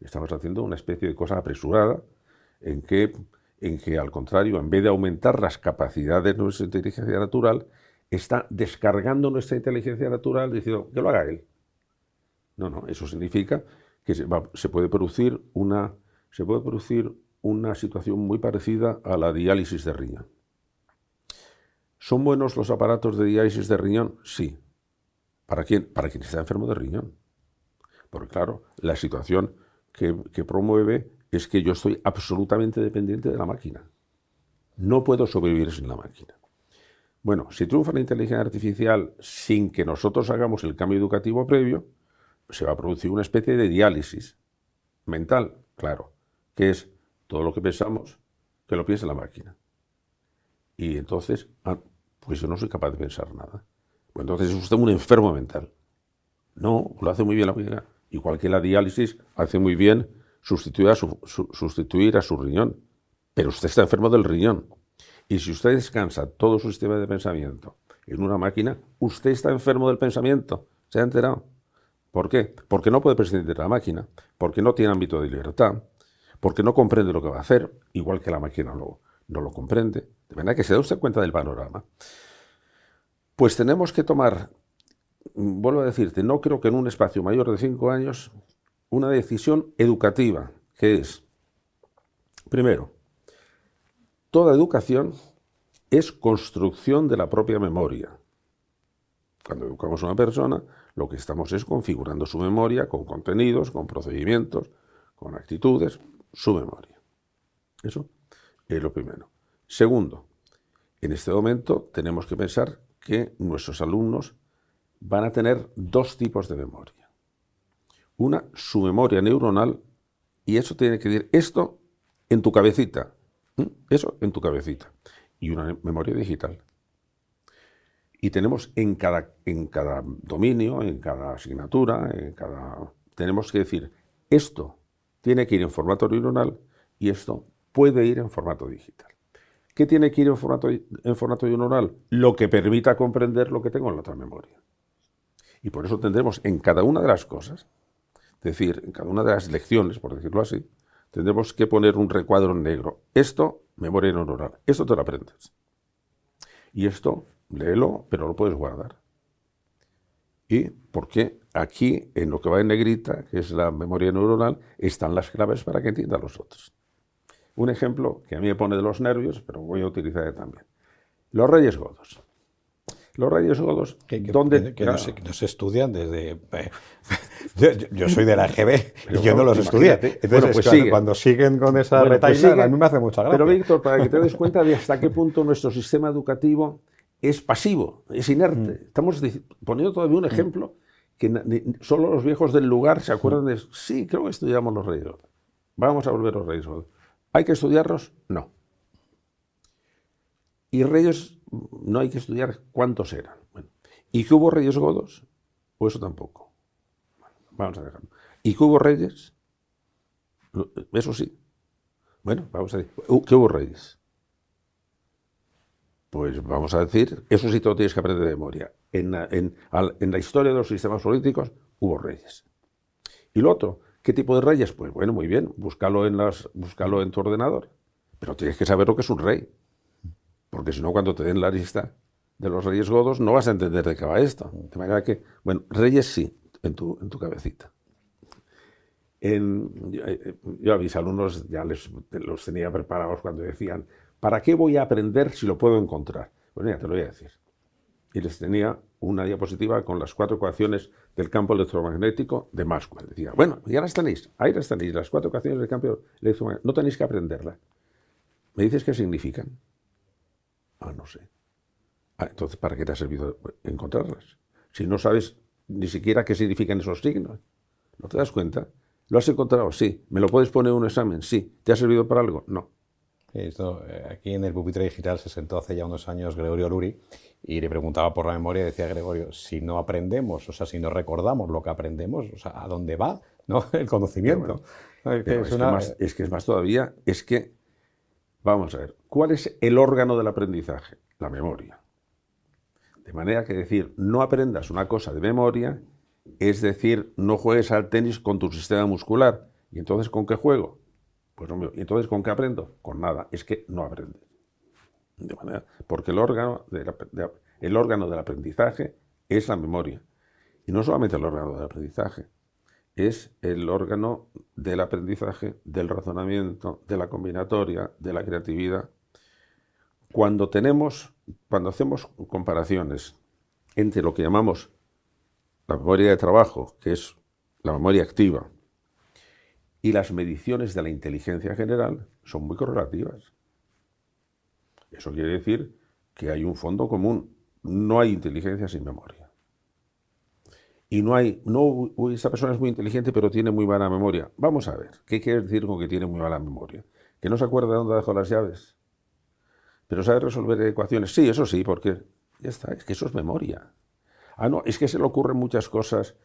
Estamos haciendo una especie de cosa apresurada en que al contrario, en vez de aumentar las capacidades de nuestra inteligencia natural, está descargando nuestra inteligencia natural diciendo que lo haga él. No, eso significa que se puede producir una situación muy parecida a la diálisis de riñón. ¿Son buenos los aparatos de diálisis de riñón? Sí. ¿Para quién? Para quien está enfermo de riñón. Porque claro, la situación que promueve es que yo estoy absolutamente dependiente de la máquina. No puedo sobrevivir sin la máquina. Bueno, si triunfa la inteligencia artificial sin que nosotros hagamos el cambio educativo previo, se va a producir una especie de diálisis mental, claro, que es todo lo que pensamos, que lo piensa la máquina. Y entonces, pues yo no soy capaz de pensar nada. Pues entonces es usted un enfermo mental. No, lo hace muy bien la máquina. Igual que la diálisis hace muy bien sustituir a su riñón. Pero usted está enfermo del riñón. Y si usted descansa todo su sistema de pensamiento en una máquina, usted está enfermo del pensamiento. ¿Se ha enterado? ¿Por qué? Porque no puede prescindir de la máquina, porque no tiene ámbito de libertad, porque no comprende lo que va a hacer, igual que la máquina no lo comprende. De manera que se da usted cuenta del panorama. Pues tenemos que tomar, vuelvo a decirte, no creo que en un espacio mayor de 5 años, una decisión educativa, que es, primero, toda educación es construcción de la propia memoria. Cuando educamos a una persona, lo que estamos es configurando su memoria con contenidos, con procedimientos, con actitudes, su memoria. Eso es lo primero. Segundo, en este momento tenemos que pensar que nuestros alumnos van a tener 2 tipos de memoria. Una, su memoria neuronal, y eso tiene que decir, esto en tu cabecita, eso en tu cabecita, y una memoria digital. Y tenemos en cada dominio, en cada asignatura, en cada tenemos que decir, esto tiene que ir en formato neuronal y esto puede ir en formato digital. ¿Qué tiene que ir en formato neuronal? Lo que permita comprender lo que tengo en la otra memoria. Y por eso tendremos en cada una de las cosas, es decir, en cada una de las lecciones, por decirlo así, tendremos que poner un recuadro en negro. Esto, memoria neuronal. Esto te lo aprendes. Y esto, léelo, pero lo puedes guardar. ¿Y por qué? Aquí, en lo que va en negrita, que es la memoria neuronal, están las claves para que entiendan los otros. Un ejemplo que a mí me pone de los nervios, pero voy a utilizar también. Los Reyes Godos. Los Reyes Godos, ¿dónde? Que no se estudian desde... yo soy de la EGB Pero y yo no los estudié. Entonces, bueno, pues cuando siguen con esa Bueno, pues retahíla, sigue. a mí me hace mucha gracia. Pero Víctor, para que te des cuenta de hasta qué punto nuestro sistema educativo es pasivo, es inerte. Estamos poniendo todavía un ejemplo que solo los viejos del lugar se acuerdan de... Sí, creo que estudiamos los Reyes Godos. Vamos a volver a los Reyes Godos. ¿Hay que estudiarlos? No. ¿Y reyes no hay que estudiar cuántos eran? Bueno. ¿Y que hubo Reyes Godos? O eso tampoco. Bueno, vamos a dejarlo. ¿Y que hubo reyes? Eso sí. Bueno, vamos a decir, ¿qué hubo reyes? Pues vamos a decir, eso sí te lo tienes que aprender de memoria. En la historia de los sistemas políticos hubo reyes. Y lo otro, ¿qué tipo de reyes? Pues bueno, muy bien, búscalo en tu ordenador. Pero tienes que saber lo que es un rey. Porque si no, cuando te den la lista de los Reyes Godos, no vas a entender de qué va esto. De manera que, bueno, reyes sí, en tu cabecita. Yo a mis alumnos ya los tenía preparados cuando decían, ¿para qué voy a aprender si lo puedo encontrar? Pues mira, te lo voy a decir. Y les tenía una diapositiva con las 4 ecuaciones del campo electromagnético de Maxwell. Decía, bueno, ya las tenéis, ahí las tenéis, las 4 ecuaciones del campo electromagnético. No tenéis que aprenderlas. ¿Me dices qué significan? Ah, no sé. Ah, entonces, ¿para qué te ha servido encontrarlas? Si no sabes ni siquiera qué significan esos signos. ¿No te das cuenta? ¿Lo has encontrado? Sí. ¿Me lo puedes poner en un examen? Sí. ¿Te ha servido para algo? No. Esto, aquí en el pupitre digital se sentó hace ya unos años Gregorio Luri y le preguntaba por la memoria y decía Gregorio, si no aprendemos, o sea, si no recordamos lo que aprendemos, o sea, ¿a dónde va, ¿no? El conocimiento? Bueno, es que es más todavía, es que, vamos a ver, ¿cuál es el órgano del aprendizaje? La memoria. De manera que decir, no aprendas una cosa de memoria, es decir, no juegues al tenis con tu sistema muscular. ¿Y entonces con qué juego? Pues no, ¿y entonces con qué aprendo? Con nada, es que no aprendes. De manera, porque el órgano del aprendizaje es la memoria. Y no solamente el órgano del aprendizaje, es el órgano del aprendizaje, del razonamiento, de la combinatoria, de la creatividad. Cuando hacemos comparaciones entre lo que llamamos la memoria de trabajo, que es la memoria activa, y las mediciones de la inteligencia general, son muy correlativas. Eso quiere decir que hay un fondo común. No hay inteligencia sin memoria. Y esta persona es muy inteligente, pero tiene muy mala memoria. Vamos a ver, ¿qué quiere decir con que tiene muy mala memoria? ¿Que no se acuerda de dónde dejó las llaves? ¿Pero sabe resolver ecuaciones? Sí, eso sí, porque ya está, es que eso es memoria. Ah, no, es que se le ocurren muchas cosas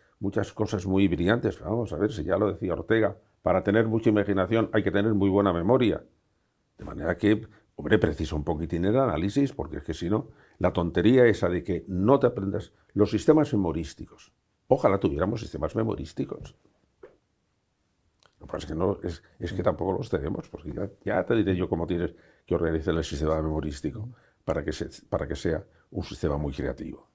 muy brillantes. Vamos a ver, si ya lo decía Ortega, para tener mucha imaginación hay que tener muy buena memoria. De manera que, hombre, precisa un poquitín el análisis, porque es que si no, la tontería esa de que no te aprendas los sistemas memorísticos. Ojalá tuviéramos sistemas memorísticos. Lo que pasa es que tampoco los tenemos, porque ya te diré yo cómo tienes que organizar el sistema memorístico para que sea un sistema muy creativo.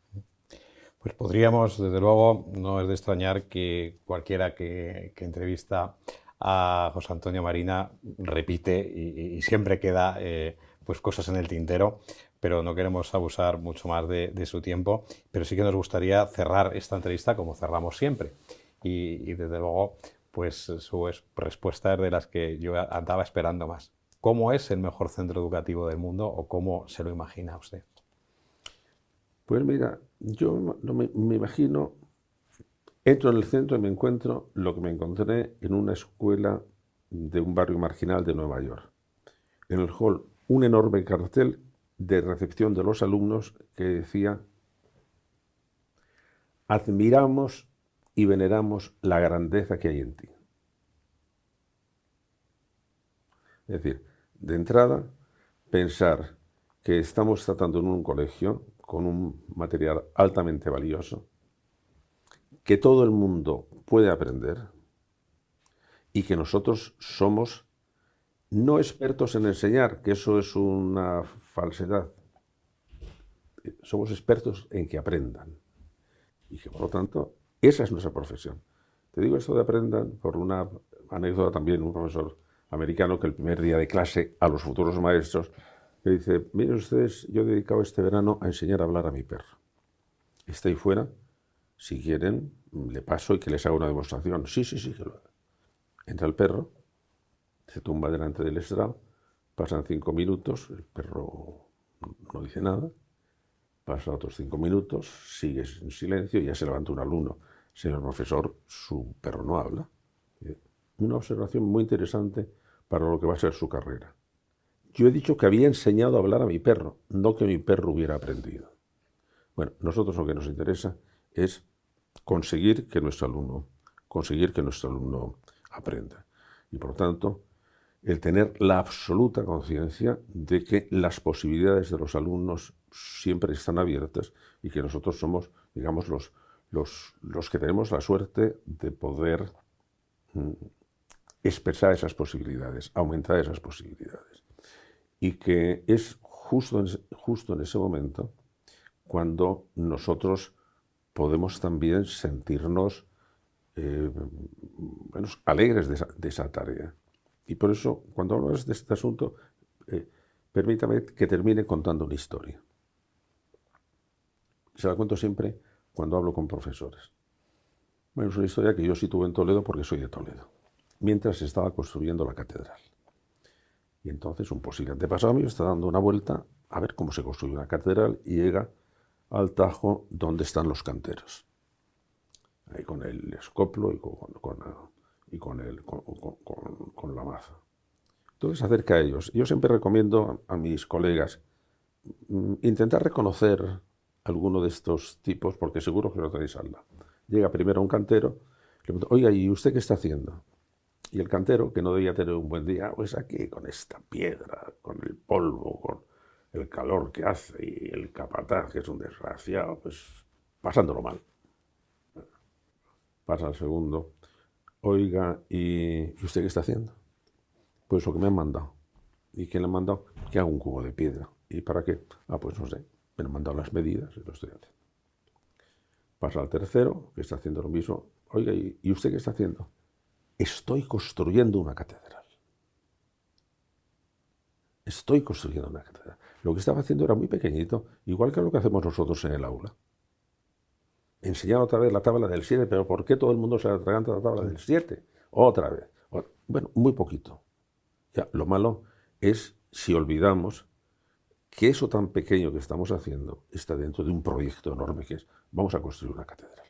Pues podríamos, desde luego, no es de extrañar que cualquiera que entrevista a José Antonio Marina repite y siempre queda pues cosas en el tintero, pero no queremos abusar mucho más de su tiempo, pero sí que nos gustaría cerrar esta entrevista como cerramos siempre. Y desde luego, pues su respuesta es de las que yo andaba esperando más. ¿Cómo es el mejor centro educativo del mundo o cómo se lo imagina usted? Pues mira, yo me imagino, entro en el centro y me encuentro lo que me encontré en una escuela de un barrio marginal de Nueva York. En el hall, un enorme cartel de recepción de los alumnos que decía: admiramos y veneramos la grandeza que hay en ti. Es decir, de entrada, pensar que estamos tratando en un colegio con un material altamente valioso, que todo el mundo puede aprender y que nosotros somos no expertos en enseñar, que eso es una falsedad. Somos expertos en que aprendan y que, por lo tanto, esa es nuestra profesión. Te digo esto de aprendan por una anécdota también, un profesor americano que el primer día de clase a los futuros maestros le dice: miren ustedes, yo he dedicado este verano a enseñar a hablar a mi perro. Está ahí fuera, si quieren, le paso y que les haga una demostración. Sí, que lo haga. Entra el perro, se tumba delante del estrado, pasan 5 minutos, el perro no dice nada, pasa otros 5 minutos, sigue en silencio y ya se levanta un alumno. Señor profesor, su perro no habla. Una observación muy interesante para lo que va a ser su carrera. Yo he dicho que había enseñado a hablar a mi perro, no que mi perro hubiera aprendido. Bueno, nosotros lo que nos interesa es conseguir que nuestro alumno aprenda. Y por tanto, el tener la absoluta conciencia de que las posibilidades de los alumnos siempre están abiertas y que nosotros somos, digamos, los que tenemos la suerte de poder expresar esas posibilidades, aumentar esas posibilidades. Y que es justo en ese momento cuando nosotros podemos también sentirnos alegres de esa tarea. Y por eso, cuando hablamos de este asunto, permítame que termine contando una historia. Se la cuento siempre cuando hablo con profesores. Bueno, es una historia que yo sí tuve en Toledo porque soy de Toledo, mientras se estaba construyendo la catedral. Y entonces un posible antepasado mío está dando una vuelta a ver cómo se construye una catedral y llega al Tajo donde están los canteros. Ahí con el escoplo y con la maza. Entonces se acerca a ellos. Yo siempre recomiendo a mis colegas intentar reconocer alguno de estos tipos porque seguro que lo tenéis al lado. Llega primero un cantero, le pregunta: oiga, ¿y usted qué está haciendo? Y el cantero, que no debía tener un buen día, pues aquí con esta piedra, con el polvo, con el calor que hace y el capataz, que es un desgraciado, pues pasándolo mal. Pasa al segundo: oiga, ¿y usted qué está haciendo? Pues lo que me han mandado. ¿Y quién le ha mandado? Que haga un cubo de piedra. ¿Y para qué? Pues no sé, me han mandado las medidas y lo estoy haciendo. Pasa al tercero, que está haciendo lo mismo. Oiga, ¿y usted qué está haciendo? Estoy construyendo una catedral. Estoy construyendo una catedral. Lo que estaba haciendo era muy pequeñito, igual que lo que hacemos nosotros en el aula. Enseñar otra vez la tabla del 7, pero ¿por qué todo el mundo se atraganta la tabla del 7? Otra vez. Bueno, muy poquito. Ya, lo malo es si olvidamos que eso tan pequeño que estamos haciendo está dentro de un proyecto enorme que es: vamos a construir una catedral.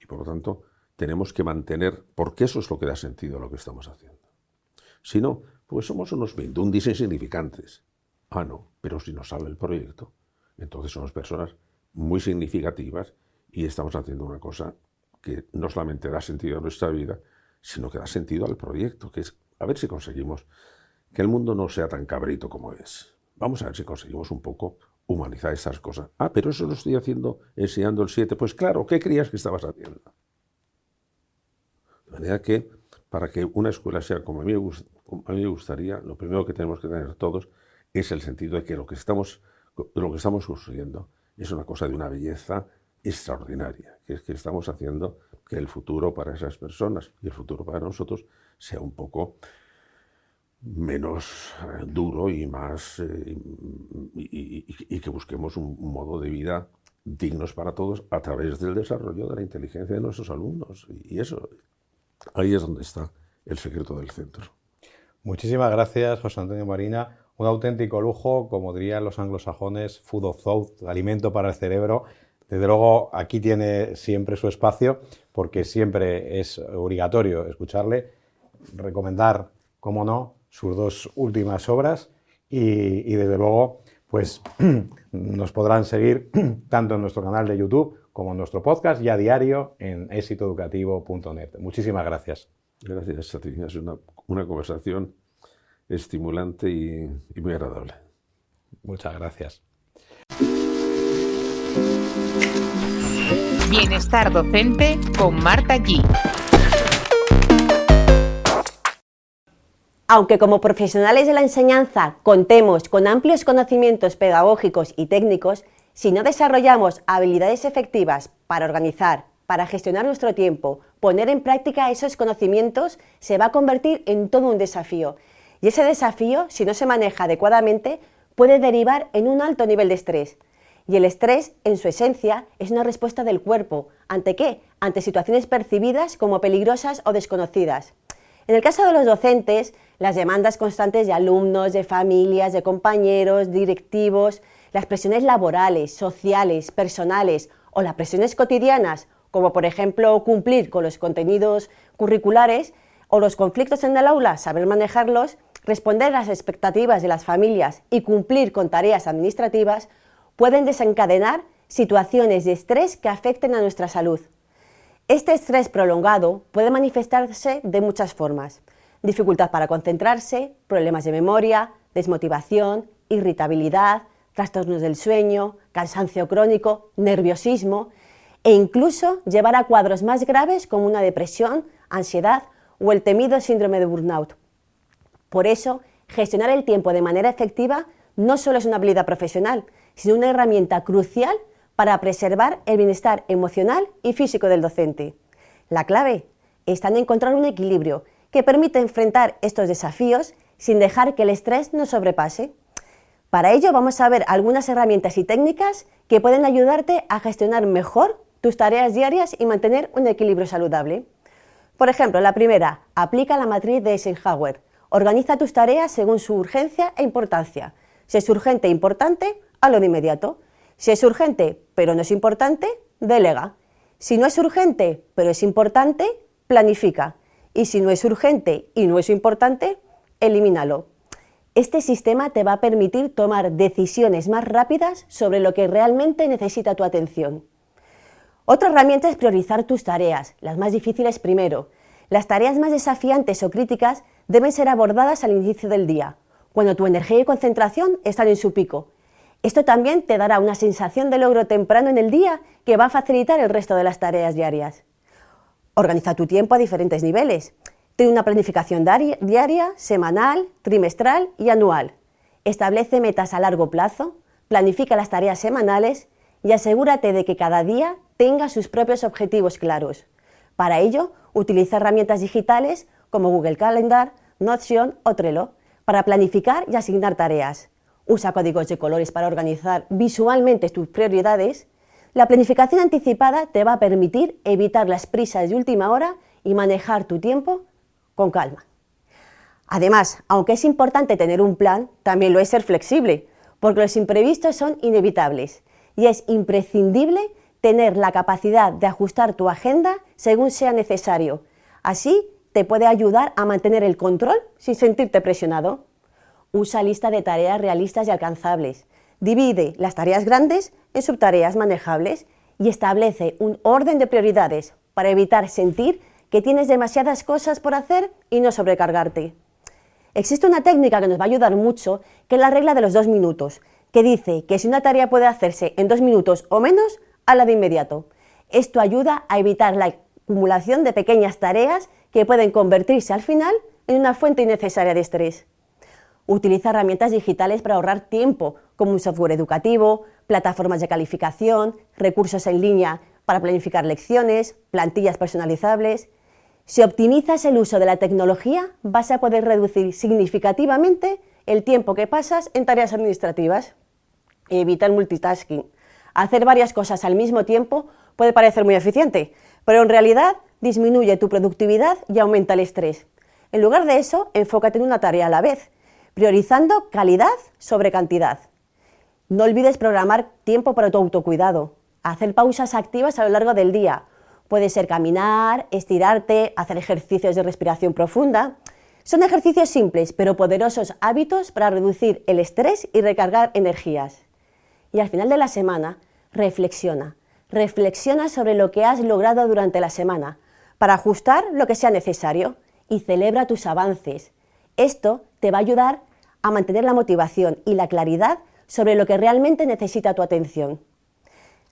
Y por lo tanto, tenemos que mantener, porque eso es lo que da sentido a lo que estamos haciendo. Si no, pues somos unos mindundis insignificantes. No, pero si nos sale el proyecto, entonces somos personas muy significativas y estamos haciendo una cosa que no solamente da sentido a nuestra vida, sino que da sentido al proyecto, que es a ver si conseguimos que el mundo no sea tan cabrito como es. Vamos a ver si conseguimos un poco humanizar estas cosas. Pero eso lo estoy haciendo enseñando el 7. Pues claro, ¿qué creías que estabas haciendo? De manera que, para que una escuela sea como a mí me gustaría, lo primero que tenemos que tener todos es el sentido de que lo que estamos construyendo es una cosa de una belleza extraordinaria, que es que estamos haciendo que el futuro para esas personas y el futuro para nosotros sea un poco menos duro y más y que busquemos un modo de vida dignos para todos a través del desarrollo de la inteligencia de nuestros alumnos. Y eso, ahí es donde está el secreto del centro. Muchísimas gracias, José Antonio Marina. Un auténtico lujo, como dirían los anglosajones, food of thought, alimento para el cerebro. Desde luego, aquí tiene siempre su espacio, porque siempre es obligatorio escucharle, recomendar, cómo no, sus 2 últimas obras y desde luego, pues nos podrán seguir tanto en nuestro canal de YouTube como en nuestro podcast y a diario en exitoeducativo.net. Muchísimas gracias. Gracias a ti. Es una conversación estimulante y muy agradable. Muchas gracias. Bienestar docente con Marta G. Aunque como profesionales de la enseñanza contemos con amplios conocimientos pedagógicos y técnicos, si no desarrollamos habilidades efectivas para organizar, para gestionar nuestro tiempo, poner en práctica esos conocimientos, se va a convertir en todo un desafío. Y ese desafío, si no se maneja adecuadamente, puede derivar en un alto nivel de estrés. Y el estrés, en su esencia, es una respuesta del cuerpo. ¿Ante qué? Ante situaciones percibidas como peligrosas o desconocidas. En el caso de los docentes, las demandas constantes de alumnos, de familias, de compañeros, directivos, las presiones laborales, sociales, personales o las presiones cotidianas, como por ejemplo cumplir con los contenidos curriculares o los conflictos en el aula, saber manejarlos, responder a las expectativas de las familias y cumplir con tareas administrativas, pueden desencadenar situaciones de estrés que afecten a nuestra salud. Este estrés prolongado puede manifestarse de muchas formas: dificultad para concentrarse, problemas de memoria, desmotivación, irritabilidad, trastornos del sueño, cansancio crónico, nerviosismo e incluso llevar a cuadros más graves como una depresión, ansiedad o el temido síndrome de burnout. Por eso, gestionar el tiempo de manera efectiva no solo es una habilidad profesional, sino una herramienta crucial para preservar el bienestar emocional y físico del docente. La clave está en encontrar un equilibrio que permite enfrentar estos desafíos sin dejar que el estrés nos sobrepase. Para ello vamos a ver algunas herramientas y técnicas que pueden ayudarte a gestionar mejor tus tareas diarias y mantener un equilibrio saludable. Por ejemplo, la primera, aplica la matriz de Eisenhower. Organiza tus tareas según su urgencia e importancia. Si es urgente e importante, hazlo de inmediato. Si es urgente pero no es importante, delega. Si no es urgente pero es importante, planifica. Y si no es urgente y no es importante, elimínalo. Este sistema te va a permitir tomar decisiones más rápidas sobre lo que realmente necesita tu atención. Otra herramienta es priorizar tus tareas, las más difíciles primero. Las tareas más desafiantes o críticas deben ser abordadas al inicio del día, cuando tu energía y concentración están en su pico. Esto también te dará una sensación de logro temprano en el día que va a facilitar el resto de las tareas diarias. Organiza tu tiempo a diferentes niveles. Ten una planificación diaria, semanal, trimestral y anual. Establece metas a largo plazo, planifica las tareas semanales y asegúrate de que cada día tenga sus propios objetivos claros. Para ello, utiliza herramientas digitales como Google Calendar, Notion o Trello para planificar y asignar tareas. Usa códigos de colores para organizar visualmente tus prioridades. La planificación anticipada te va a permitir evitar las prisas de última hora y manejar tu tiempo con calma. Además, aunque es importante tener un plan, también lo es ser flexible, porque los imprevistos son inevitables y es imprescindible tener la capacidad de ajustar tu agenda según sea necesario. Así te puede ayudar a mantener el control sin sentirte presionado. Usa lista de tareas realistas y alcanzables. Divide las tareas grandes en subtareas manejables y establece un orden de prioridades para evitar sentir que tienes demasiadas cosas por hacer y no sobrecargarte. Existe una técnica que nos va a ayudar mucho, que es la regla de los 2 minutos, que dice que si una tarea puede hacerse en 2 minutos o menos, hazla de inmediato. Esto ayuda a evitar la acumulación de pequeñas tareas que pueden convertirse al final en una fuente innecesaria de estrés. Utiliza herramientas digitales para ahorrar tiempo, como un software educativo, plataformas de calificación, recursos en línea para planificar lecciones, plantillas personalizables. Si optimizas el uso de la tecnología, vas a poder reducir significativamente el tiempo que pasas en tareas administrativas. Evita el multitasking. Hacer varias cosas al mismo tiempo puede parecer muy eficiente, pero en realidad disminuye tu productividad y aumenta el estrés. En lugar de eso, enfócate en una tarea a la vez, priorizando calidad sobre cantidad. No olvides programar tiempo para tu autocuidado. Hacer pausas activas a lo largo del día. Puede ser caminar, estirarte, hacer ejercicios de respiración profunda. Son ejercicios simples pero poderosos hábitos para reducir el estrés y recargar energías. Y al final de la semana, reflexiona. Reflexiona sobre lo que has logrado durante la semana para ajustar lo que sea necesario y celebra tus avances. Esto te va a ayudar a mantener la motivación y la claridad sobre lo que realmente necesita tu atención.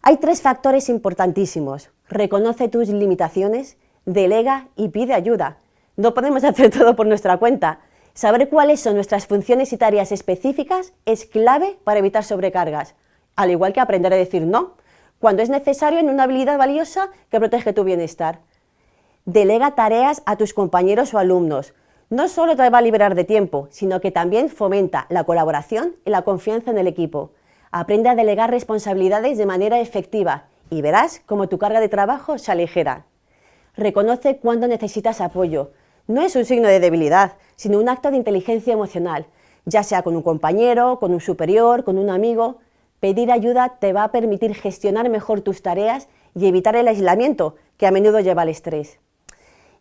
Hay 3 factores importantísimos. Reconoce tus limitaciones, delega y pide ayuda. No podemos hacer todo por nuestra cuenta. Saber cuáles son nuestras funciones y tareas específicas es clave para evitar sobrecargas, al igual que aprender a decir no, cuando es necesario en una habilidad valiosa que protege tu bienestar. Delega tareas a tus compañeros o alumnos. No solo te va a liberar de tiempo, sino que también fomenta la colaboración y la confianza en el equipo. Aprende a delegar responsabilidades de manera efectiva y verás cómo tu carga de trabajo se aligera. Reconoce cuándo necesitas apoyo. No es un signo de debilidad, sino un acto de inteligencia emocional, ya sea con un compañero, con un superior, con un amigo. Pedir ayuda te va a permitir gestionar mejor tus tareas y evitar el aislamiento, que a menudo lleva al estrés.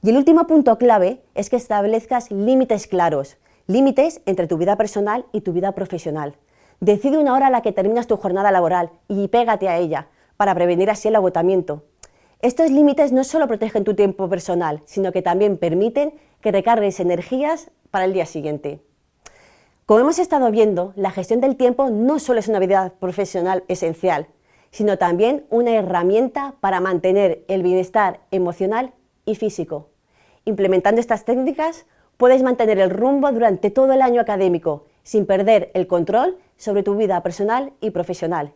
Y el último punto clave es que establezcas límites claros, límites entre tu vida personal y tu vida profesional. Decide una hora a la que terminas tu jornada laboral y pégate a ella, para prevenir así el agotamiento. Estos límites no solo protegen tu tiempo personal, sino que también permiten que recargues energías para el día siguiente. Como hemos estado viendo, la gestión del tiempo no solo es una habilidad profesional esencial, sino también una herramienta para mantener el bienestar emocional y físico. Implementando estas técnicas, puedes mantener el rumbo durante todo el año académico, sin perder el control sobre tu vida personal y profesional.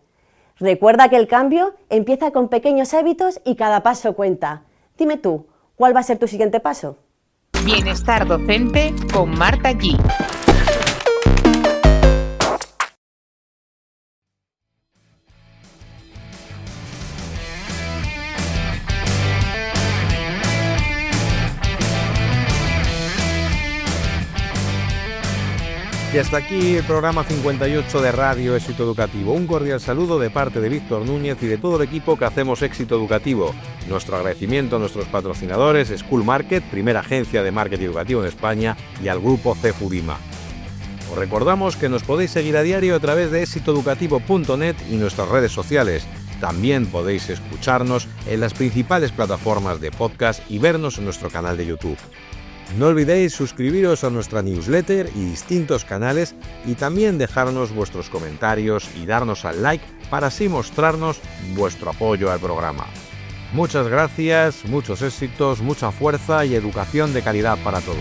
Recuerda que el cambio empieza con pequeños hábitos y cada paso cuenta. Dime tú, ¿cuál va a ser tu siguiente paso? Bienestar docente con Marta G. Y hasta aquí el programa 58 de Radio Éxito Educativo. Un cordial saludo de parte de Víctor Núñez y de todo el equipo que hacemos Éxito Educativo. Nuestro agradecimiento a nuestros patrocinadores, School Market, primera agencia de marketing educativo en España, y al grupo CEFUDIMA. Os recordamos que nos podéis seguir a diario a través de exitoeducativo.net y nuestras redes sociales. También podéis escucharnos en las principales plataformas de podcast y vernos en nuestro canal de YouTube. No olvidéis suscribiros a nuestra newsletter y distintos canales y también dejarnos vuestros comentarios y darnos al like para así mostrarnos vuestro apoyo al programa. Muchas gracias, muchos éxitos, mucha fuerza y educación de calidad para todos.